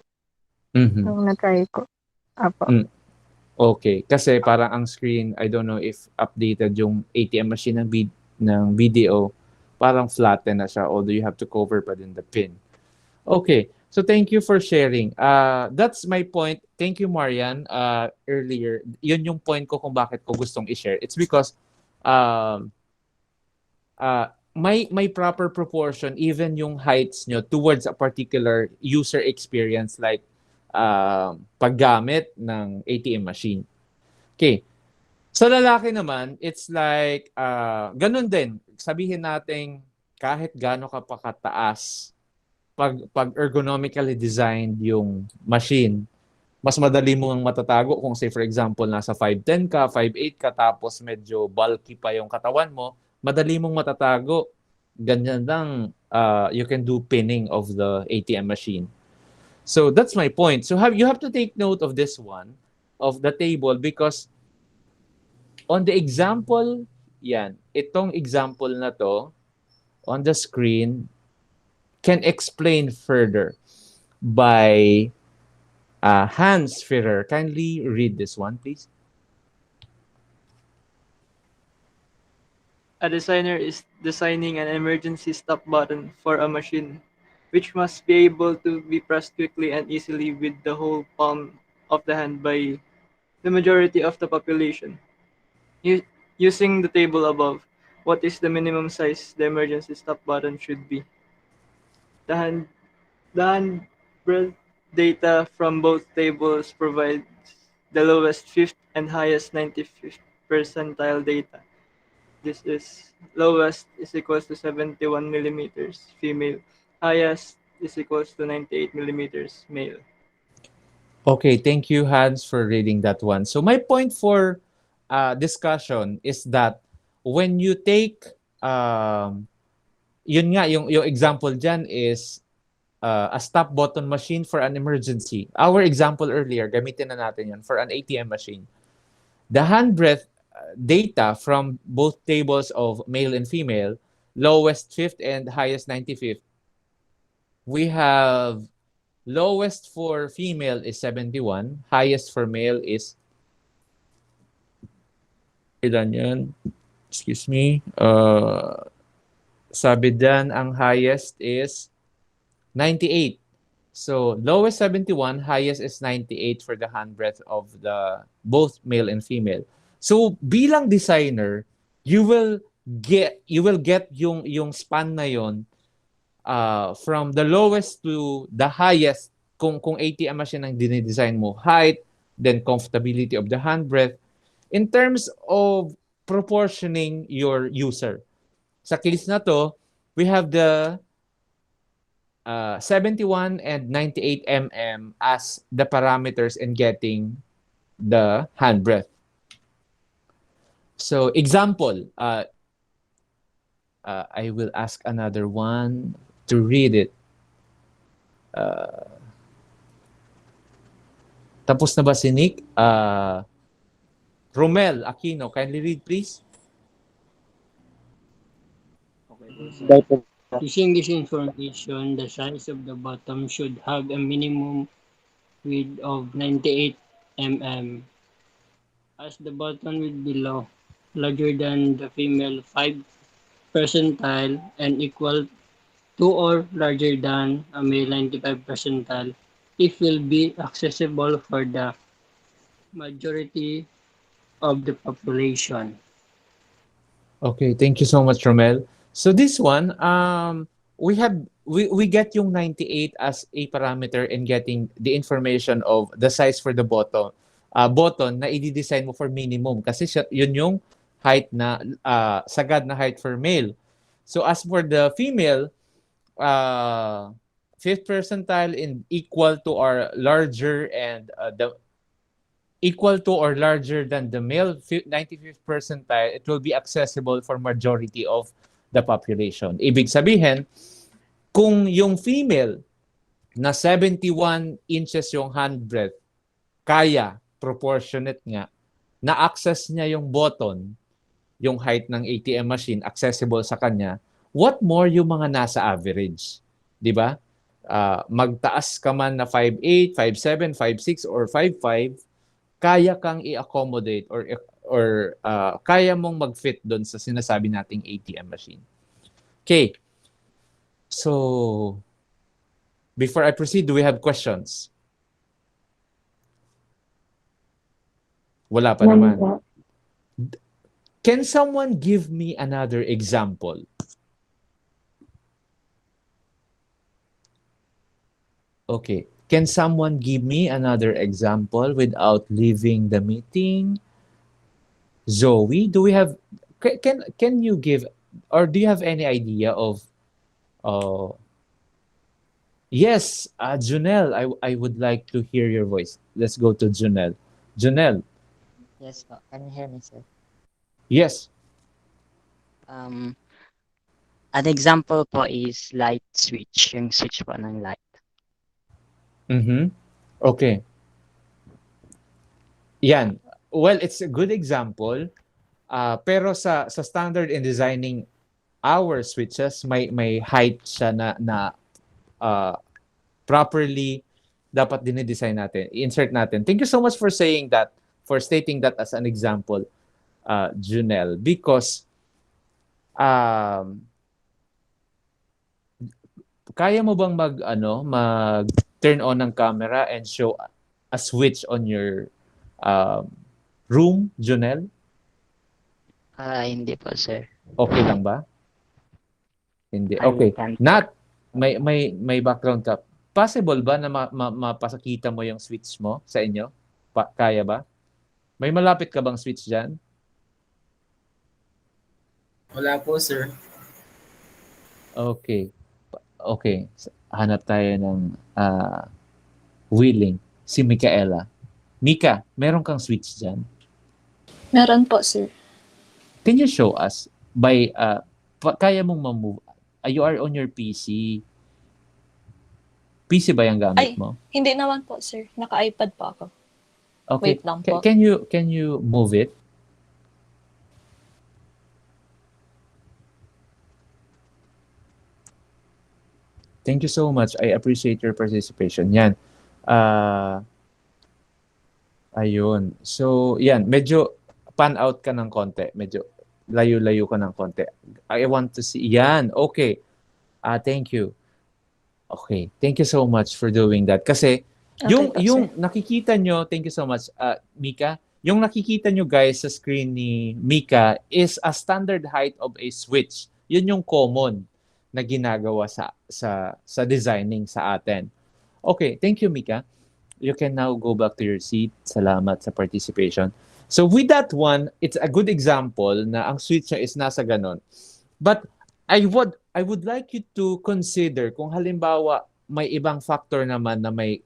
Nung na-try ko. Apo. Okay. Kasi parang ang screen, I don't know if updated yung ATM machine ng BDO, parang flatten na siya, although you have to cover pa din the pin. Okay. So thank you for sharing. That's my point. Thank you, Marian. Earlier, yun yung point ko kung bakit ko gustong i-share. It's because um, may proper proportion even yung heights nyo towards a particular user experience like paggamit ng ATM machine. Okay. Sa lalaki naman, it's like ganun din. Sabihin natin kahit gaano ka pa kataas pag ergonomically designed yung machine, mas madali mo ang matatago kung say for example nasa 5'10 ka, 5'8 ka tapos medyo bulky pa yung katawan mo, madali mong matatago. Ganyan lang you can do pinning of the ATM machine. So that's my point. So you have to take note of this one of the table because on the example, itong example na to on the screen can explain further by Hans Führer. Kindly read this one, please. A designer is designing an emergency stop button for a machine, which must be able to be pressed quickly and easily with the whole palm of the hand by the majority of the population. Using the table above, what is the minimum size the emergency stop button should be? The hand breadth data from both tables provides the lowest fifth and highest 95th percentile data. This is lowest is equals to 71 millimeters female, highest is equals to 98 millimeters male. Okay, thank you, Hans, for reading that one. So my point for discussion is that when you take, yun nga, yung example dyan is a stop button machine for an emergency. Our example earlier, gamitin na natin yan for an ATM machine. The hand breadth data from both tables of male and female, lowest fifth and highest 95th. We have lowest for female is 71, highest for male is ilan yan? Excuse me. Sabi dyan, ang highest is 98. So lowest 71, highest is 98 for the hand breadth of the both male and female. So bilang designer, you will get yung span na yon from the lowest to the highest kung ATM machine ang dinidesign mo, height, then comfortability of the hand breadth in terms of proportioning your user. Sa case na to, we have the 71 and 98 mm as the parameters in getting the hand breadth. So example, I will ask another one to read it. Tapos na ba si Nick? Romel Aquino, kindly read please. Using this information, the size of the bottom should have a minimum width of 98 mm. As the bottom will be larger than the female 5 percentile and equal to or larger than a male 95 percentile, it will be accessible for the majority of the population. Okay, thank you so much, Romel. So this one, we get yung 98 as a parameter in getting the information of the size for the button na i-design mo for minimum kasi yun yung height na sagad na height for male. So as for the female, fifth percentile in equal to or larger and equal to or larger than the male 95th percentile, it will be accessible for majority of the population. Ibig sabihin, kung yung female na 71 inches yung hand breadth, kaya, proportionate nga, na-access niya yung button, yung height ng ATM machine, accessible sa kanya, what more yung mga nasa average? Di ba? Magtaas ka man na 5'8", 5'7", 5'6", or 5'5", kaya kang i-accommodate or kaya mong mag-fit doon sa sinasabi nating ATM machine. Okay. So, Before I proceed, do we have questions? Wala pa naman. Can someone give me another example? Okay. Can someone give me another example without leaving the meeting? Zoe, do we have can you give, or do you have any idea of uh yes, Junel, I would like to hear your voice. Let's go to Junel. Junel, Yes po. Can you hear me, sir? yes. Um, an example po is light switch, yung switch po ng light. Mhm. Okay. Yan. Well, it's a good example. Pero sa standard in designing our switches, may height siya na properly dapat dine-design natin, i-insert natin. Thank you so much for saying that, for stating that as an example, Junel, because kaya mo bang mag turn on ng camera and show a switch on your room, Junel? Hindi po, sir. Okay lang ba? Hindi. I Okay. can't. Nat, may background ka. Possible ba na mapasakita mo yung switch mo sa inyo? Kaya ba? May malapit ka bang switch dyan? Wala po, sir. Okay. Okay. Hanap tayo ng willing. Si Micaela. Mika, meron kang switch dyan? Meron po, sir. Can you show us by kaya mong ma-move? You are on your PC. PC ba yung gamit mo? Hindi naman po, sir. Naka-iPad po ako. Okay. Wait lang po. Can you move it? Thank you so much. I appreciate your participation. Yan. Ayun. So, yan. Medyo pan out ka ng konti. Medyo layo-layo ka ng konti. I want to see. Yan. Okay. Thank you. Okay. Thank you so much for doing that. Kasi, yung nakikita nyo, thank you so much, Mika. Yung nakikita nyo guys sa screen ni Mika is a standard height of a switch. Yun yung common na ginagawa sa designing sa atin. Okay, thank you, Mika. You can now go back to your seat. Salamat sa participation. So with that one, it's a good example na ang switch niya is nasa ganon. But I would like you to consider kung halimbawa may ibang factor naman na may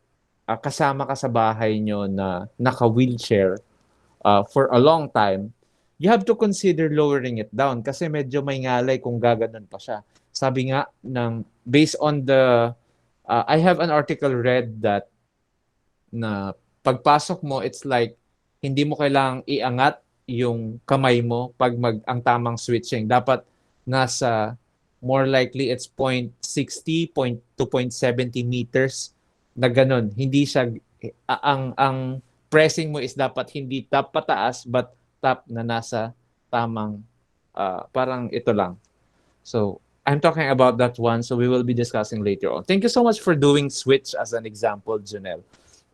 kasama ka sa bahay nyo na naka-wheelchair for a long time, you have to consider lowering it down kasi medyo may ngalay kung gaganon pa siya. Sabi nga, based on I have an article read that na pagpasok mo, it's like hindi mo kailangang iangat yung kamay mo pag ang tamang switching. Dapat nasa more likely it's 0.60 to 0.70 meters na ganun. Hindi siya, ang pressing mo is dapat hindi top pataas but top na nasa tamang, parang ito lang. So, I'm talking about that one, so we will be discussing later on. Thank you so much for doing switch as an example, Janelle.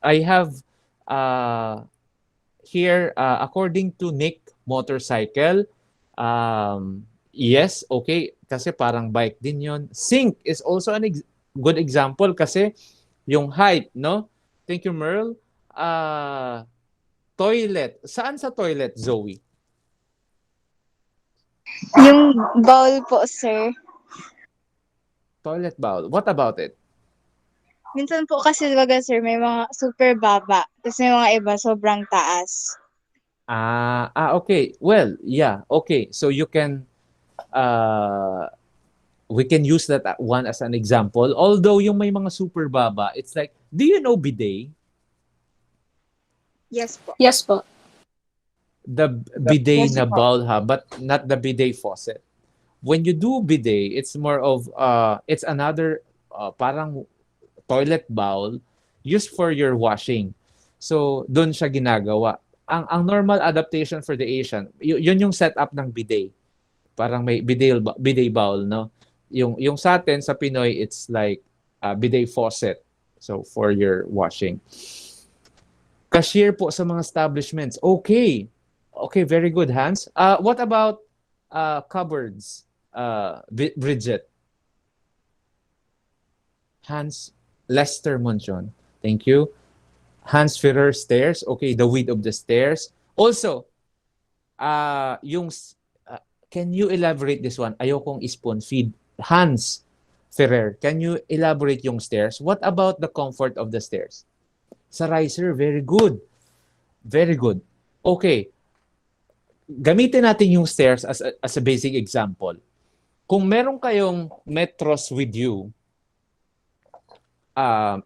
I have here, according to Nick, motorcycle. Yes, okay, kasi parang bike din yon. Sink is also an good example kasi yung height, no? Thank you, Merle. Toilet. Saan sa toilet, Zoe? Yung bowl po, sir. Toilet bowl. What about it? Minsan po kasi baga, sir, may mga super baba. Tapos may mga iba sobrang taas. Okay. Well, yeah. Okay. So you can, we can use that one as an example. Although yung may mga super baba, it's like, do you know bidet? Yes po. Yes po. The bidet Yes, na po. bowl ha, but not the bidet faucet. When you do bidet, it's more of, it's another parang toilet bowl used for your washing. So, doon siya ginagawa. Ang normal adaptation for the Asian, yun yung setup ng bidet. Parang may bidet bowl, no? Yung sa atin, sa Pinoy, it's like bidet faucet. So for your washing. Cashier po sa mga establishments. Okay. Okay, very good, Hans. What about cupboards, Bridget? Hans Lester Monchon. Thank you. Hans Ferrer stairs. Okay, the width of the stairs. Also, can you elaborate this one? Ayokong spoon feed. Hans Ferrer, can you elaborate yung stairs? What about the comfort of the stairs? Sa riser, very good. Very good. Okay. Gamitin natin yung stairs as a basic example. Kung meron kayong metros with you,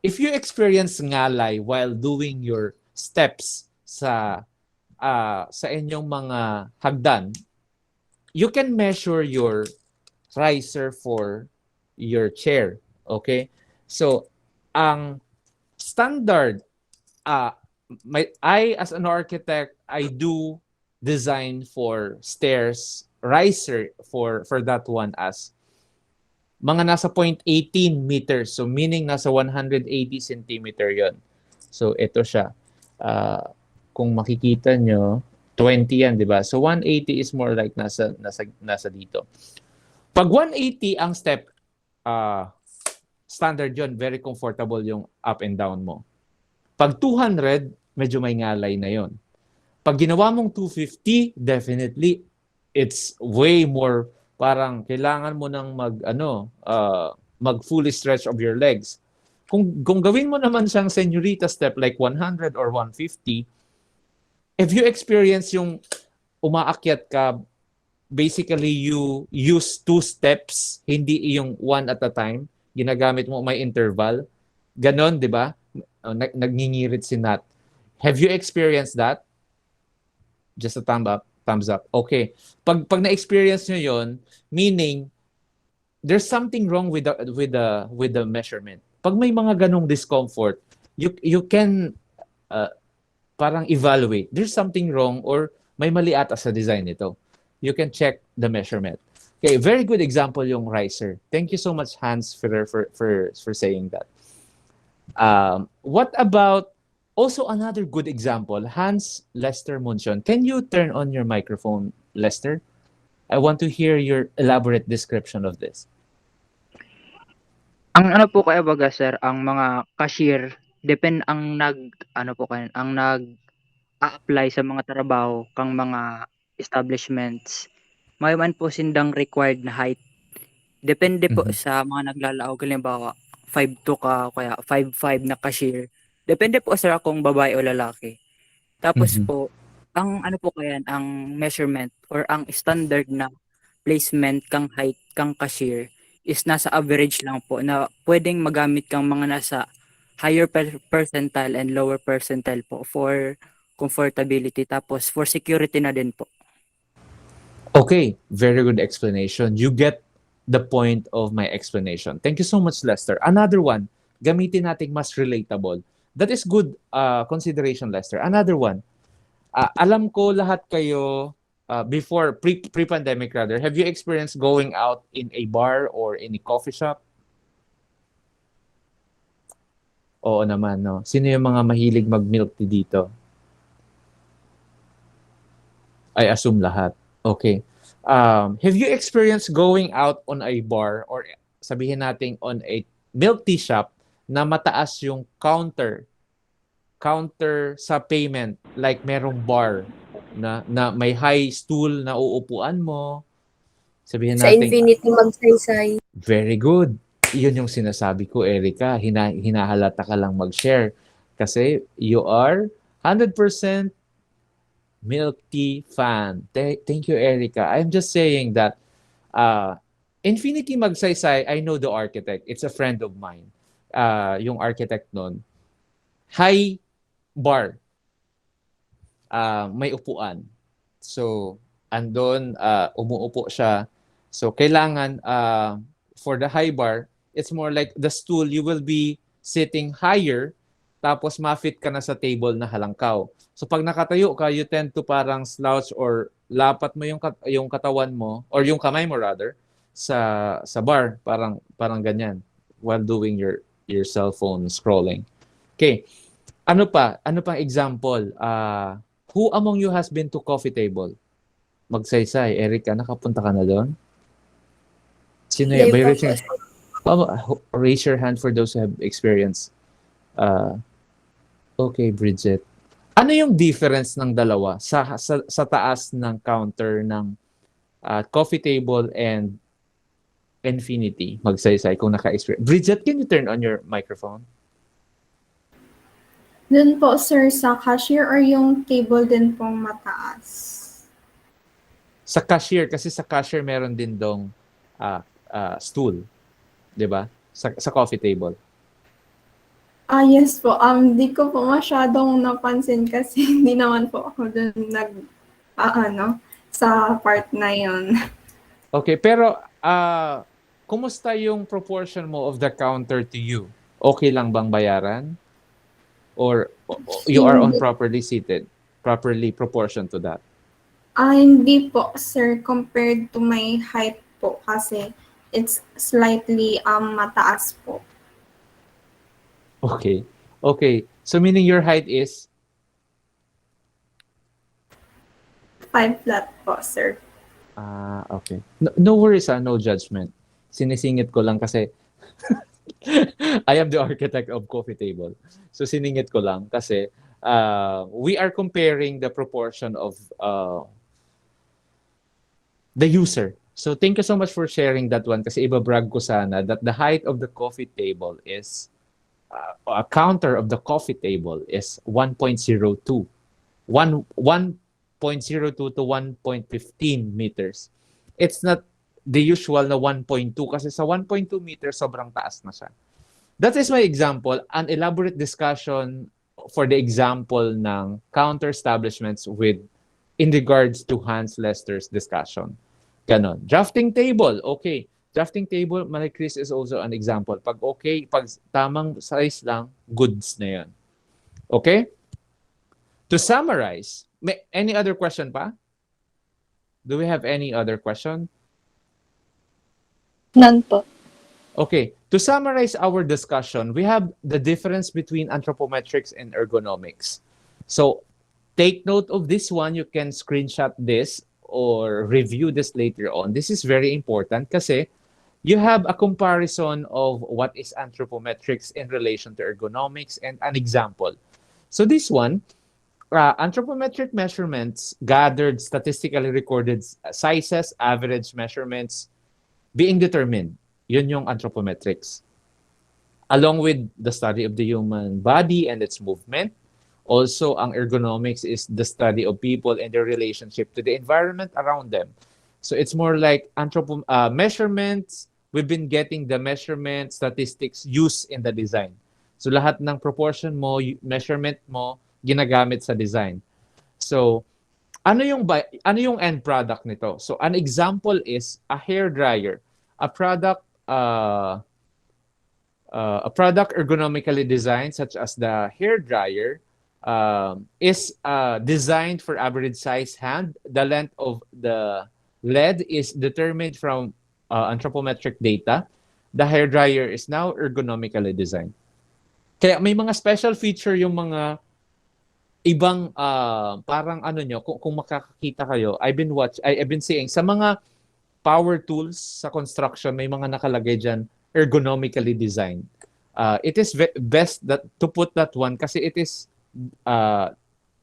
if you experience ngalay while doing your steps sa inyong mga hagdan, you can measure your riser for your chair. Okay? So, ang standard, I as an architect, I do design for stairs, riser for that one as mga nasa 0.18 meters. So, meaning nasa 180 centimeter yon. So, ito siya. Kung makikita nyo, 20 yan, di ba? So, 180 is more like nasa dito. Pag 180 ang step, standard yon, very comfortable yung up and down mo. Pag 200, medyo may ngalay na yon. Pag ginawa mong 250, definitely, it's way more, parang kailangan mo nang mag fully stretch of your legs. Kung gawin mo naman siyang señorita step like 100 or 150, if you experience yung umaakyat ka, basically you use 2 steps, hindi yung 1 at a time. Ginagamit mo, may interval. Ganon, di ba? Nagngingirit si Nat. Have you experienced that? Just a thumbs up. Okay. Pag na-experience nyo yon, meaning there's something wrong with the measurement. Pag may mga ganong discomfort, you can parang evaluate. There's something wrong or may mali ata sa design nito. You can check the measurement. Okay, very good example yung riser. Thank you so much, Hans, for saying that. What about also another good example, Hans Lester Monchon. Can you turn on your microphone, Lester? I want to hear your elaborate description of this. Ang ano po kaya baga sir, ang mga cashier ang nag-a-apply sa mga trabaho kang mga establishments. May man po sindang required na height. Depende po sa mga naglalaog, halimbawa 5'2" ka kaya 5'5" na cashier. Depende po sir kung babae o lalaki. Tapos po, ang ano po kaya ang measurement or ang standard na placement kang height kang cashier is nasa average lang po na pwedeng magamit kang mga nasa higher percentile and lower percentile po for comfortability, tapos for security na din po. Okay, very good explanation. You get the point of my explanation. Thank you so much, Lester. Another one, gamitin natin mas relatable. That is good consideration, Lester. Another one, alam ko lahat kayo, before, pre-pandemic rather, have you experienced going out in a bar or in a coffee shop? Oo naman, no? Sino yung mga mahilig mag-milk tea dito? I assume lahat. Okay. Have you experienced going out on a bar or sabihin natin on a milk tea shop na mataas yung counter sa payment, like merong bar na may high stool na uupuan mo. Sabihin Sa natin infinity magsaysay. very good. Yun yung sinasabi ko, Erica. Hinahalata ka lang mag-share kasi you are 100% milk tea fan. Thank you, Erica. I'm just saying that Infinity Magsaysay, I know the architect. It's a friend of mine. Yung architect nun. High bar. May upuan. So, andon, umuupo siya. So, kailangan, for the high bar, it's more like the stool, you will be sitting higher, tapos ma-fit ka na sa table na halangkaw. So, pag nakatayo ka, you tend to parang slouch or lapat mo yung katawan mo, or yung kamay mo rather, sa bar, parang ganyan, while doing your cell phone scrolling. Okay. Ano pa? Ano pang example? Who among you has been to coffee table? Magsaysay. Erica, nakapunta ka na doon? Sino yan? Hindi By pa raising, raise your hand for those who have experience. Okay, Bridget. Ano yung difference ng dalawa sa taas ng counter ng coffee table and Infinity? Magsaysay kung naka-experience. Bridget, can you turn on your microphone? Dun po, sir, sa cashier or yung table din pong mataas? Sa cashier, kasi sa cashier meron din dong stool. 'Di ba? Sa coffee table. Yes po. Di ko po masyadong napansin kasi hindi naman po ako dun sa part na yun. Okay, pero kumusta yung proportion mo of the counter to you? Okay lang bang bayaran? Or you are on properly seated, properly proportioned to that? Hindi po, sir, compared to my height po kasi it's slightly mataas po. Okay. Okay. So meaning your height is 5 flat po, sir. Okay. No worries, no judgment. Sinisingit ko lang kasi I am the architect of coffee table. So siningit ko lang kasi we are comparing the proportion of the user. So thank you so much for sharing that one kasi ibabrag ko sana that the height of the coffee table is a counter of the coffee table is 1.02. 1.02 to 1.15 meters. It's not the usual na 1.2 kasi sa 1.2 meters sobrang taas na siya. That is my example, an elaborate discussion for the example ng counter establishments in regards to Hans Lester's discussion. Ganon. Drafting table, okay. Drafting table, Marie Chris is also an example. Pag okay, pag tamang size lang, goods na yan. Okay? To summarize, any other question pa? Do we have any other question? None po. Okay. To summarize our discussion, we have the difference between anthropometrics and ergonomics. So take note of this one. You can screenshot this or review this later on. This is very important kasi you have a comparison of what is anthropometrics in relation to ergonomics and an example. So this one, anthropometric measurements gathered statistically recorded sizes, average measurements being determined. Yun yung anthropometrics. Along with the study of the human body and its movement. Also, ang ergonomics is the study of people and their relationship to the environment around them. So it's more like measurements. We've been getting the measurement statistics used in the design. So lahat ng proportion mo, measurement mo, ginagamit sa design. So ano yung end product nito? So an example is a hair dryer, a product ergonomically designed such as the hair dryer is designed for average size hand. The length of the lead is determined from anthropometric data. The hair dryer is now ergonomically designed. Kaya may mga special feature yung mga ibang parang ano nyo, kung makakakita kayo, I've been seeing sa mga power tools sa construction, may mga nakalagay dyan, ergonomically designed. It is best to put that one kasi it is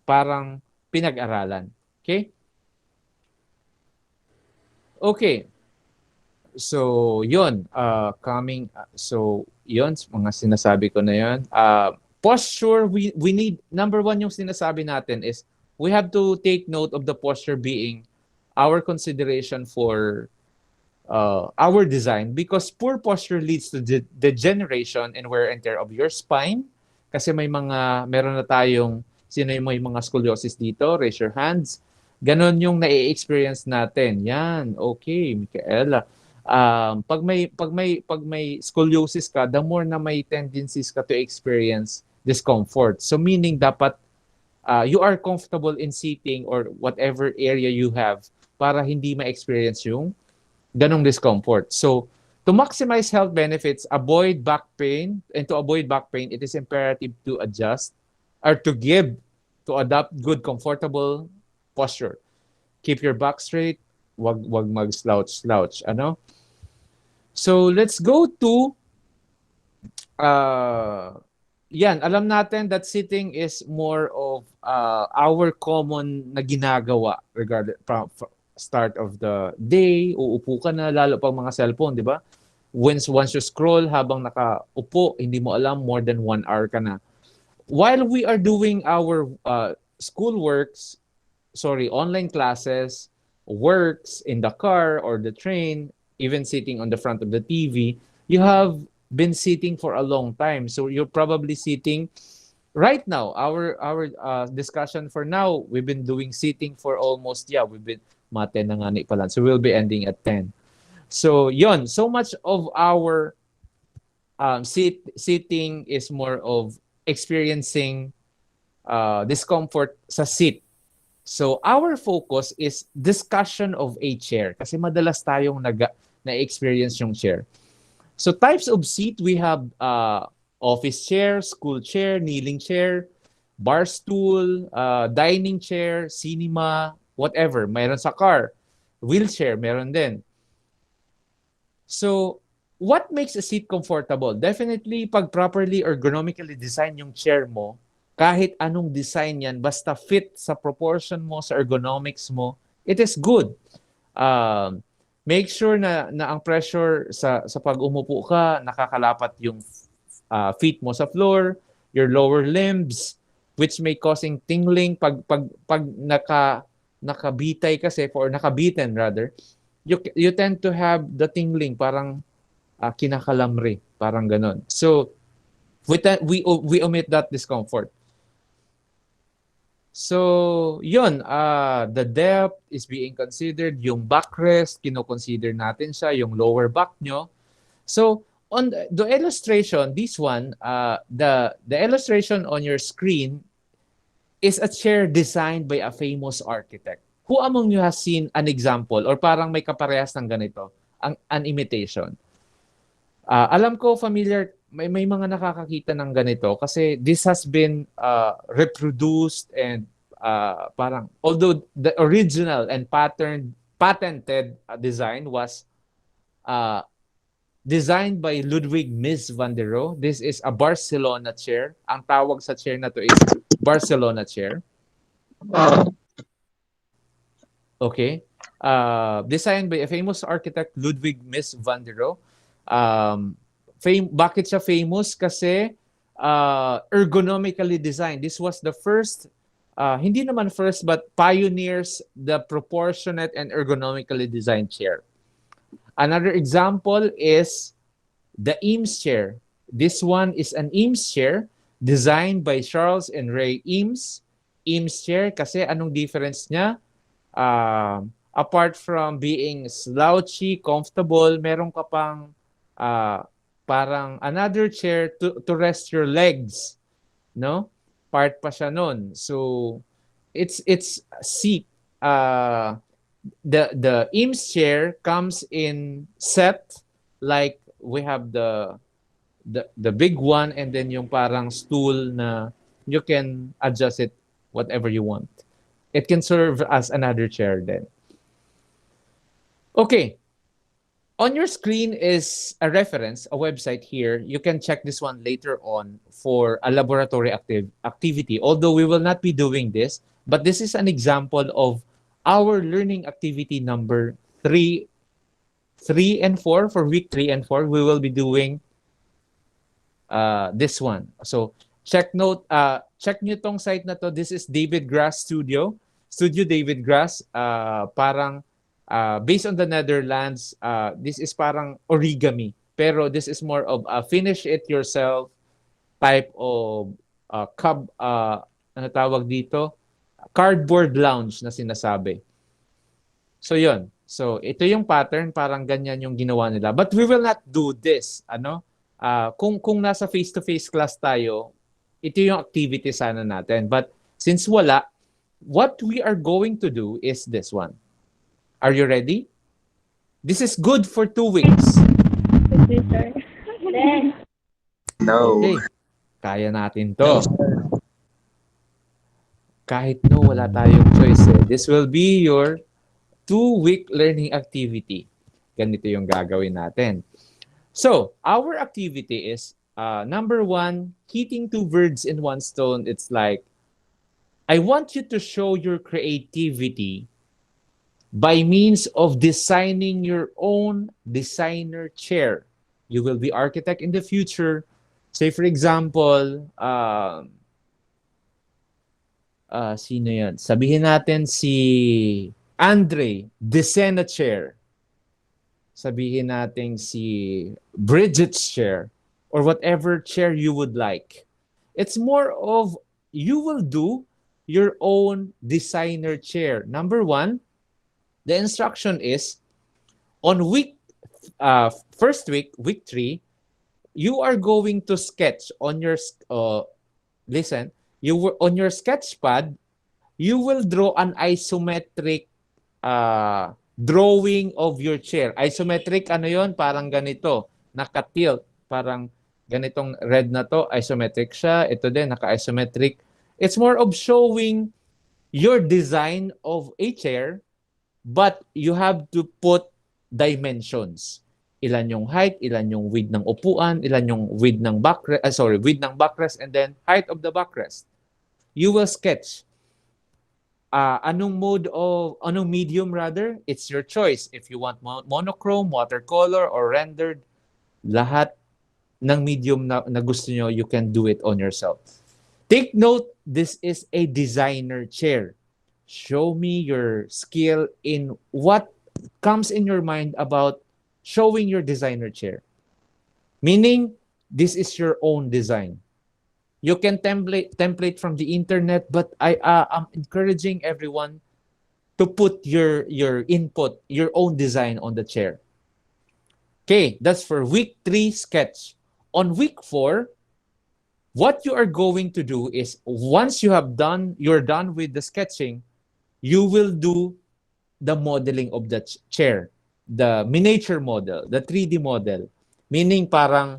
parang pinag-aralan. Okay? Okay. So, yun. So, yun. Mga sinasabi ko na yun. Posture, we need, number one yung sinasabi natin is we have to take note of the posture being our consideration for our design because poor posture leads to degeneration and wear and tear of your spine. Kasi meron na tayong, sino yung may mga scoliosis dito? Raise your hands. Ganon yung na-experience natin. Yan, okay, Micaela. Pag may scoliosis ka, the more na may tendencies ka to experience discomfort. So meaning dapat you are comfortable in sitting or whatever area you have para hindi ma-experience yung ganong discomfort. So To maximize health benefits, avoid back pain, and to avoid back pain, it is imperative to adjust or to adopt good, comfortable posture. Keep your back straight, wag mag-slouch, ano? So, let's go to, yan, alam natin that sitting is more of our common na ginagawa regardless from start of the day, uupo ka na, lalo pag mga cellphone, di ba? Once you scroll habang nakaupo, hindi mo alam, more than 1 hour ka na. While we are doing our online classes, works in the car or the train, even sitting on the front of the TV, you have been sitting for a long time. So you're probably sitting right now. Our discussion for now, we've been doing sitting for almost, we've been mate na nga ni pala. So we'll be ending at 10. So yon, so much of our sitting is more of experiencing discomfort sa seat. So our focus is discussion of a chair kasi madalas tayong na-experience yung chair. So types of seat, we have office chair, school chair, kneeling chair, bar stool, dining chair, cinema, whatever. Mayroon sa car. Wheelchair, meron din. So, what makes a seat comfortable? Definitely, pag properly ergonomically design yung chair mo, kahit anong design yan, basta fit sa proportion mo, sa ergonomics mo, it is good. Make sure na ang pressure sa pag umupo ka, nakakalapat yung feet mo sa floor, your lower limbs, which may causing tingling pag nakabitay kasi or nakabitin rather, you tend to have the tingling, parang kinakalamri, parang ganon. So we omit that discomfort. So, yun, the depth is being considered, yung backrest, kino-consider natin siya, yung lower back nyo. So, on the illustration, this one, the illustration on your screen is a chair designed by a famous architect. Who among you has seen an example or parang may kaparehas ng ganito, an imitation? Alam ko familiar, may mga nakakakita ng ganito kasi this has been reproduced and parang, although the original and patented design was designed by Ludwig Mies van der Rohe. This is a Barcelona chair. Ang tawag sa chair na to is Barcelona chair. Okay. Designed by a famous architect, Ludwig Mies van der Rohe. Bakit siya famous? Kasi ergonomically designed. This was the first, hindi naman first, but pioneers the proportionate and ergonomically designed chair. Another example is the Ims Chair. This one is an Ims Chair designed by Charles and Ray Ims. Ims Chair kasi anong difference niya? Apart from being slouchy, comfortable, meron ka pang parang another chair to rest your legs, no? Part pa siya nun. So it's seat. The Ims chair comes in set, like we have the big one and then yung parang stool na you can adjust it whatever you want. It can serve as another chair then. Okay. On your screen is a reference, a website here. You can check this one later on for a laboratory activity. Although we will not be doing this, but this is an example of our learning activity number 3 and 4. For week 3 and 4, we will be doing this one. So check nyo tong site na to. This is David Grass Studio David Grass. Parang based on the Netherlands, this is parang origami. Pero this is more of a finish it yourself type of ano tawag dito? Cardboard lounge na sinasabi. So yun. So ito yung pattern, parang ganyan yung ginawa nila. But we will not do this. Kung nasa face-to-face class tayo, ito yung activity sana natin. But since wala, what we are going to do is this one. Are you ready? This is good for 2 weeks. Sorry, sir. Okay. Kaya natin to. Kahit no, wala tayong choice eh. This will be your 2-week learning activity. Ganito yung gagawin natin. So, our activity is, number 1, hitting 2 birds in 1 stone. It's like, I want you to show your creativity by means of designing your own designer chair. You will be architect in the future. Say for example, sino yan? Sabihin natin si Andre, design a chair. Sabihin natin si Bridget's chair or whatever chair you would like. It's more of you will do your own designer chair. Number 1, the instruction is on first week, week 3, you are going to sketch on your listen, on your sketch pad, you will draw an isometric drawing of your chair. Isometric, ano yon? Parang ganito, naka-tilt. Parang ganitong red na to, isometric siya. Ito din, naka-isometric. It's more of showing your design of a chair, but you have to put dimensions. Ilan yung height, ilan yung width ng upuan, ilan yung width ng width ng backrest, and then height of the backrest. You will sketch. Anong medium rather? It's your choice. If you want monochrome, watercolor, or rendered, lahat ng medium na gusto nyo, you can do it on yourself. Take note, this is a designer chair. Show me your skill in what comes in your mind about showing your designer chair. Meaning, this is your own design. You can template from the internet, but I'm encouraging everyone to put your input, your own design on the chair. Okay, that's for week 3 sketch. On week 4, what you are going to do is once you're done with the sketching, you will do the modeling of the chair, the miniature model, the 3D model. Meaning parang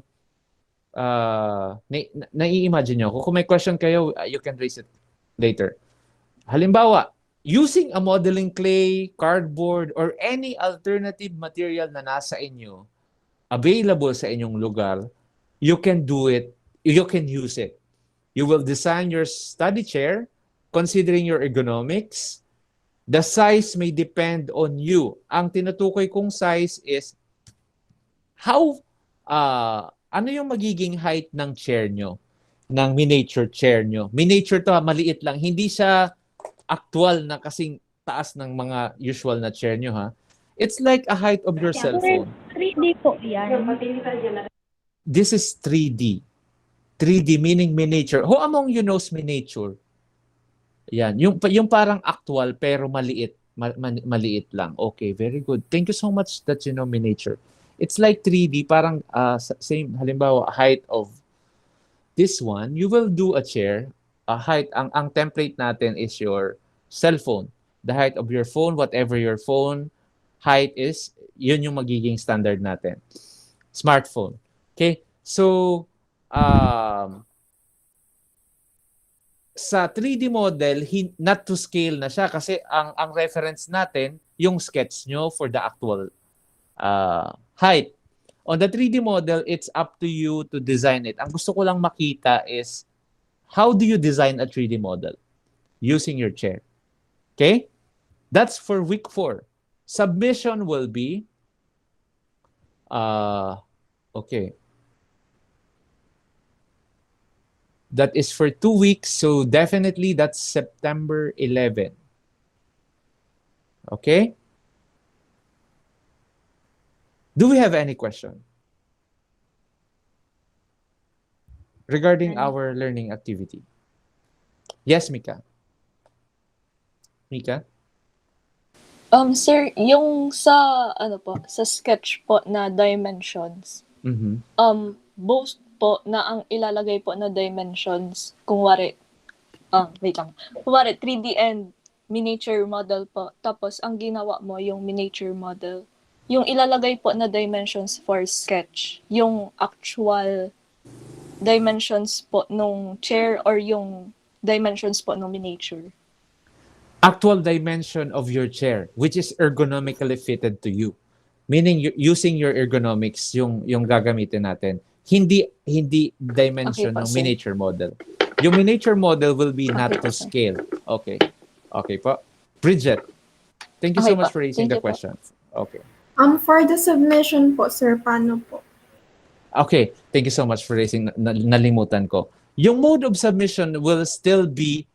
nai-imagine nyo. Kung may question kayo, you can raise it later. Halimbawa, using a modeling clay, cardboard, or any alternative material na nasa inyo, available sa inyong lugar, you can do it, you can use it. You will design your study chair considering your ergonomics. The size may depend on you. Ang tinutukoy kong size is how ano yung magiging height ng chair nyo, ng miniature chair nyo. Miniature to, maliit lang. Hindi siya actual na kasing taas ng mga usual na chair nyo, ha? It's like a height of your cellphone. 3D po yan. This is 3D. 3D meaning miniature. Who among you knows miniature? Yan. Yung parang actual pero maliit. Maliit lang. Okay, very good. Thank you so much that you know miniature. It's like 3D, parang same, halimbawa, height of this one, you will do a chair, height, ang template natin is your cell phone. The height of your phone, whatever your phone height is, yun yung magiging standard natin. Smartphone. Okay? So, sa 3D model, not to scale na siya kasi ang reference natin, yung sketch nyo for the actual height. On the 3D model, it's up to you to design it. Ang gusto ko lang makita is how do you design a 3D model using your chair? Okay? That's for week 4. Submission will be okay. That is for 2 weeks, so definitely that's September 11. Okay? Do we have any question regarding our learning activity? Yes, Mika. Mika? Sir, yung sa sa sketch po na dimensions. Both po na ang ilalagay po na dimensions, kunwari 3D and miniature model po. Tapos ang ginawa mo yung miniature model. Yung ilalagay po na dimensions for sketch, yung actual dimensions po nung chair or yung dimensions po nung miniature? Actual dimension of your chair, which is ergonomically fitted to you. Meaning, using your ergonomics, yung gagamitin natin. Hindi dimension Okay po, ng sir. miniature model. Yung miniature model will be not Okay po, to sir. scale. Okay. Okay po. Bridget, thank you so Okay much po. for raising Thank the you po. question. Okay. For the submission po, sir, paano po? Okay, thank you so much for raising. Nalimutan ko. Yung mode of submission will still be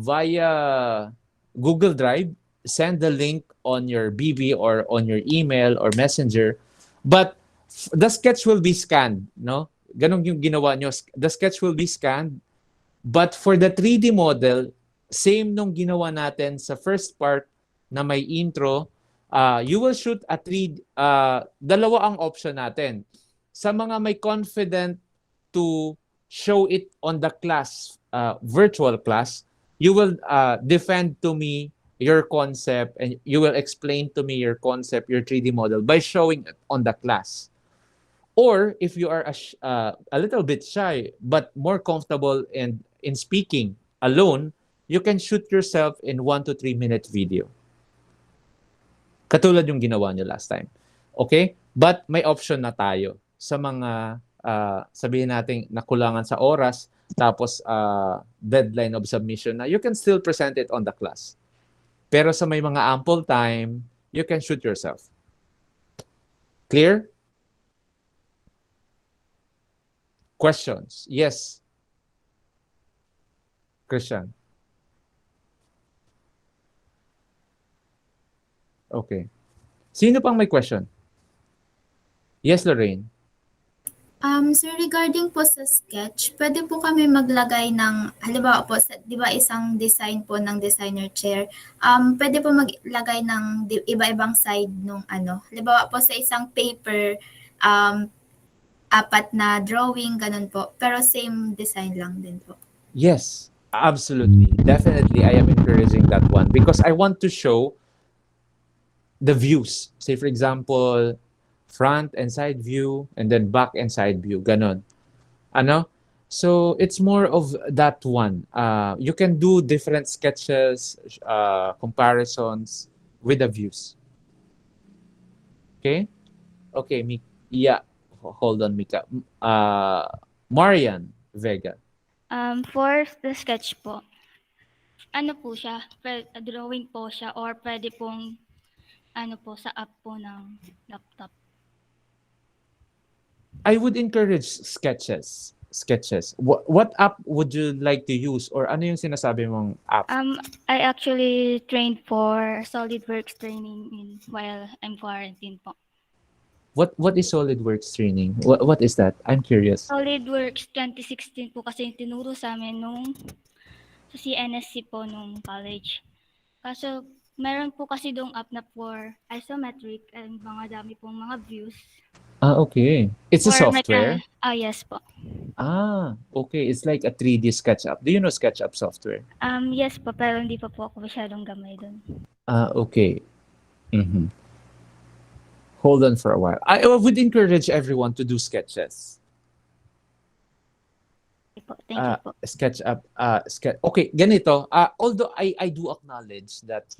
via Google Drive. Send the link on your BB or on your email or messenger. But the sketch will be scanned, no? Ganun yung ginawa nyo. The sketch will be scanned. But for the 3D model, same nung ginawa natin sa first part na may intro, you will shoot a 3D, dalawa ang option natin. Sa mga may confident to show it on the class, virtual class, you will defend to me your concept and you will explain to me your concept, your 3D model by showing it on the class. Or if you are a little bit shy but more comfortable in speaking alone, you can shoot yourself in 1 to 3 minute video. Katulad yung ginawa nyo last time. Okay? But may option na tayo sa mga sabihin natin nakulangan sa oras tapos deadline of submission na you can still present it on the class. Pero sa may mga ample time, you can shoot yourself. Clear? Questions? Yes. Christian. Okay. Sino pang may question? Yes, Lorraine. Sir, regarding po sa sketch, pwede po kami maglagay ng, halimbawa po, di ba isang design po ng designer chair, pwede po maglagay ng iba-ibang side nung halimbawa po sa isang paper, 4 na drawing, ganun po, pero same design lang din po. Yes, absolutely. Definitely, I am encouraging that one because I want to show the views. Say, for example, front and side view, and then back and side view. Ganon. Ano? So, it's more of that one. You can do different sketches, comparisons with the views. Okay? Okay, yeah. Hold on, Mika. Marian Vega. For the sketch po, ano po siya? Drawing po siya or pwede pong sa app po ng laptop? I would encourage sketches. What app would you like to use or ano yung sinasabi mong app? I actually trained for SolidWorks training while I'm quarantined po. What is SolidWorks training? What is that? I'm curious. SolidWorks 2016 po kasi yung tinuro sa amin sa CNSC po nung college. Kaso meron po kasi dong app na for isometric and mga dami pong mga views. Okay. It's a software? Yes po. Okay. It's like a 3D SketchUp. Do you know SketchUp software? Yes po, pero hindi pa po ako masyadong gamay doon. Okay. Mm-hmm. Hold on for a while. I would encourage everyone to do sketches. Thank you po. SketchUp. Okay, ganito. Although I do acknowledge that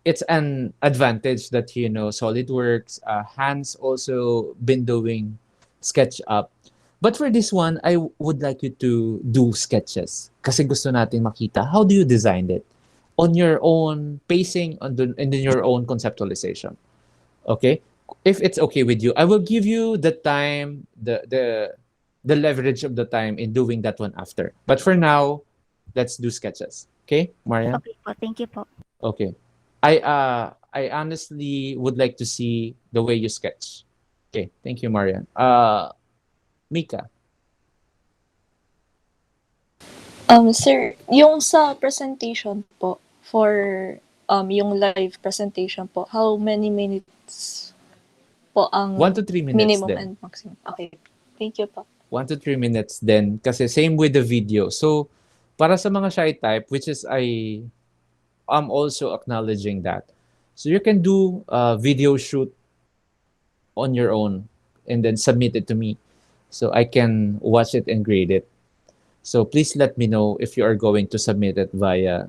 it's an advantage that you know SolidWorks. Hans also been doing SketchUp. But for this one, I would like you to do sketches. Kasi gusto natin makita how do you design it on your own pacing and in your own conceptualization. Okay? If it's okay with you, I will give you the time, the leverage of the time in doing that one after. But for now, let's do sketches. Okay, Maria? Okay po, thank you po. Okay. I honestly would like to see the way you sketch. Okay, thank you, Marian. Mika. Sir, yung sa presentation po, for yung live presentation po, how many minutes po ang 1 to 3 minutes minimum din. and maximum? Okay, thank you po. 1 to 3 minutes then kasi same with the video. So, para sa mga shy type, which is I'm also acknowledging that. So you can do a video shoot on your own and then submit it to me so I can watch it and grade it. So please let me know if you are going to submit it via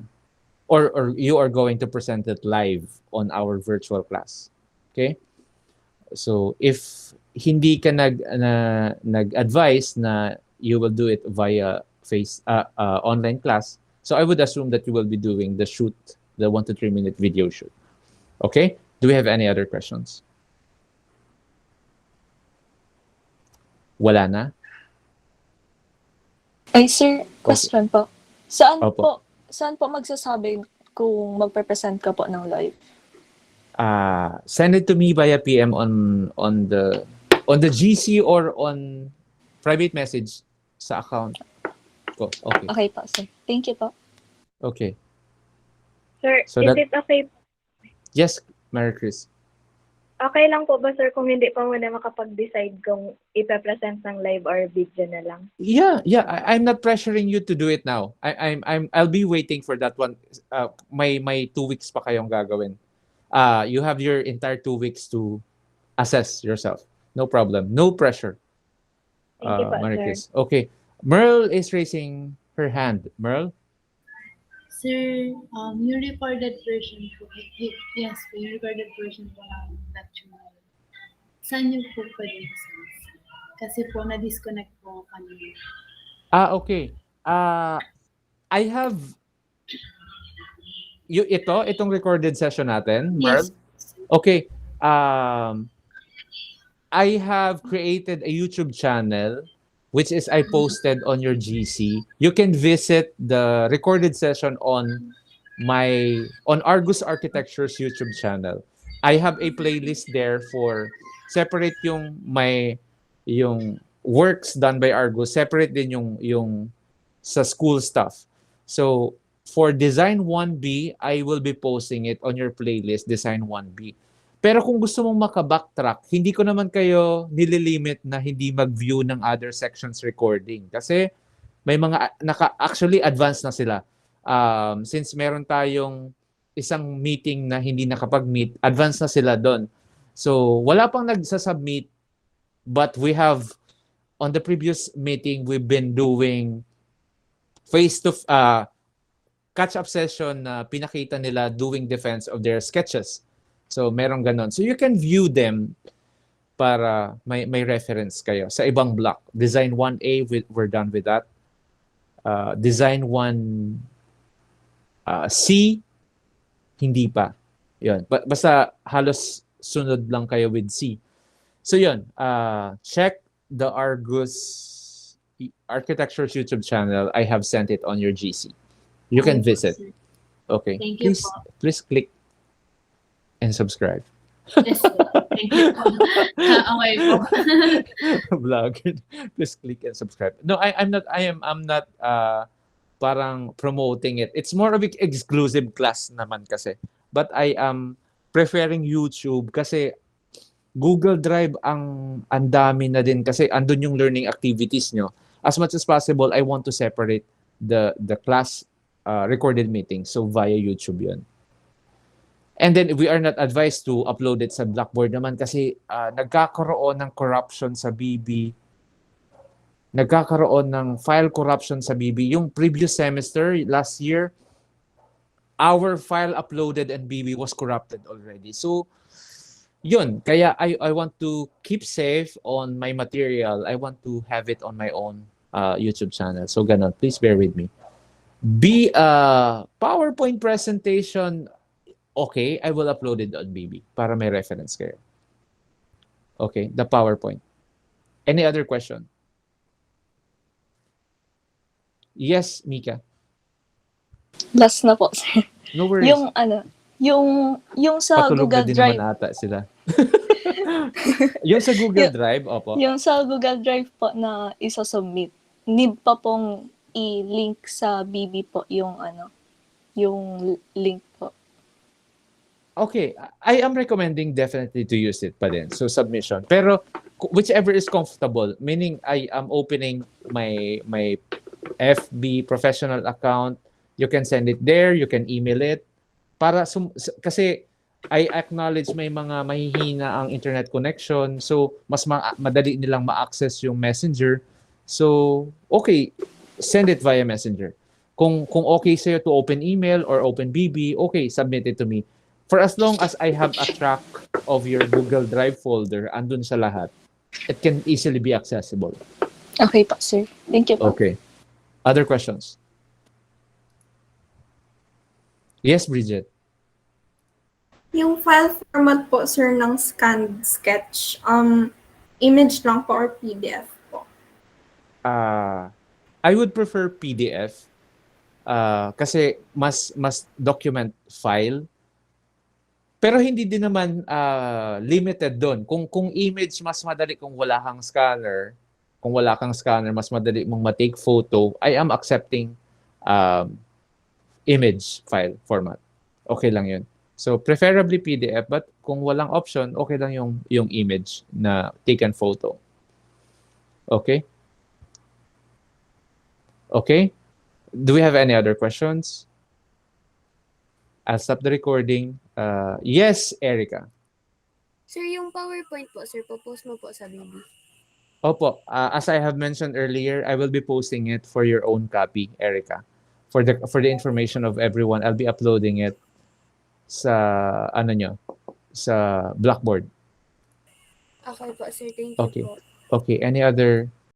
or you are going to present it live on our virtual class. Okay? So if hindi ka nag-advise na you will do it via online class, so I would assume that you will be doing the shoot, the 1 to 3 minute video shoot. Okay? Do we have any other questions? Wala na? Ay, sir, question po. Saan Opo. po magsasabi kung magpe-present ka po ng live? Send it to me via PM on the GC or on private message sa account ko. Okay. Okay po, sir. Thank you po. Okay. Sir, So is that- it okay? Yes, Mary Chris. Okay lang po ba, sir, kung hindi pa muna makapag-decide kung ipe-present ng live or video na lang? Yeah. I'm not pressuring you to do it now. I'll be waiting for that one. May 2 weeks pa kayong gagawin. You have your entire 2 weeks to assess yourself. No problem. No pressure. Thank you po, Mary sir. Chris. Okay. Merle is raising her hand. Merle? Sir, yung recorded version po, yes po, yung recorded version po ng lecture na yun. Saan niyo po pwede i-sense? Kasi po, na-disconnect po kanina. Okay. I have itong recorded session natin, Merle? Yes. Okay. I have created a YouTube channel which is I posted on your GC. You can visit the recorded session on Argus Architecture's YouTube channel. I have a playlist there for separate yung works done by Argus, separate din yung sa school stuff. So for Design 1B, I will be posting it on your playlist, Design 1B. Pero kung gusto mong maka-backtrack, hindi ko naman kayo nililimit na hindi mag-view ng other sections recording. Kasi may mga actually advanced na sila. Since meron tayong isang meeting na hindi nakapag-meet, advanced na sila doon. So wala pang nagsasubmit, but we have, on the previous meeting, we've been doing catch-up session na pinakita nila doing defense of their sketches. So, meron ganon. So, you can view them para may reference kayo sa ibang block. Design 1A, we're done with that. Design 1C, hindi pa. Yun. Basta halos sunod lang kayo with C. So, yun. Check the Argus Architecture's YouTube channel. I have sent it on your GC. You can visit. Okay. Thank you po. Please click and subscribe. Yes po. Thank you po. Okay po. Vlogger. Please click and subscribe. No, I'm not parang promoting it. It's more of an exclusive class naman kasi. But I am preferring YouTube kasi Google Drive ang dami na din kasi andun yung learning activities nyo. As much as possible, I want to separate the class recorded meeting. So via YouTube yun. And then we are not advised to upload it sa Blackboard naman kasi nagkakaroon ng corruption sa BB. Nagkakaroon ng file corruption sa BB. Yung previous semester, last year, our file uploaded and BB was corrupted already. So, yun. Kaya I want to keep safe on my material. I want to have it on my own YouTube channel. So, ganun. Please bear with me. PowerPoint presentation, okay, I will upload it on BB para may reference kayo. Okay, the PowerPoint. Any other question? Yes, Mika. Last na po, sir. No worries. Yung sa Patulog Google na din Drive. naman ata sila. Yung sa Google Drive, opo. Yung sa Google Drive po na isa-submit, need pa pong i-link sa BB po yung link po. Okay, I am recommending definitely to use it pa din. So submission. Pero whichever is comfortable, meaning I am opening my FB professional account. You can send it there, you can email it. Para kasi I acknowledge may mga mahihina ang internet connection. So, mas madali nilang ma-access yung Messenger. So, okay, send it via Messenger. Kung okay sa'yo to open email or open BB, okay, submit it to me. For as long as I have a track of your Google Drive folder, andun sa lahat, it can easily be accessible. Okay po, sir. Thank you po. Okay. Other questions? Yes, Bridget. Yung file format po, sir, ng scanned sketch, image lang po or PDF po? I would prefer PDF kasi mas document file. Pero hindi din naman limited doon. Kung image, mas madali kung wala kang scanner. Kung wala kang scanner, mas madali mong ma-take photo. I am accepting image file format. Okay lang yun. So preferably PDF, but kung walang option, okay lang yung image na taken photo. Okay? Okay? Do we have any other questions? I'll stop the recording. Yes, Erica. Sir, yung PowerPoint po, sir, popost mo po sa BB. Opo, as I have mentioned earlier, I will be posting it for your own copy, Erica. For the information of everyone, I'll be uploading it sa sa Blackboard. Okay po, sir. Thank you Okay. po. Okay, any other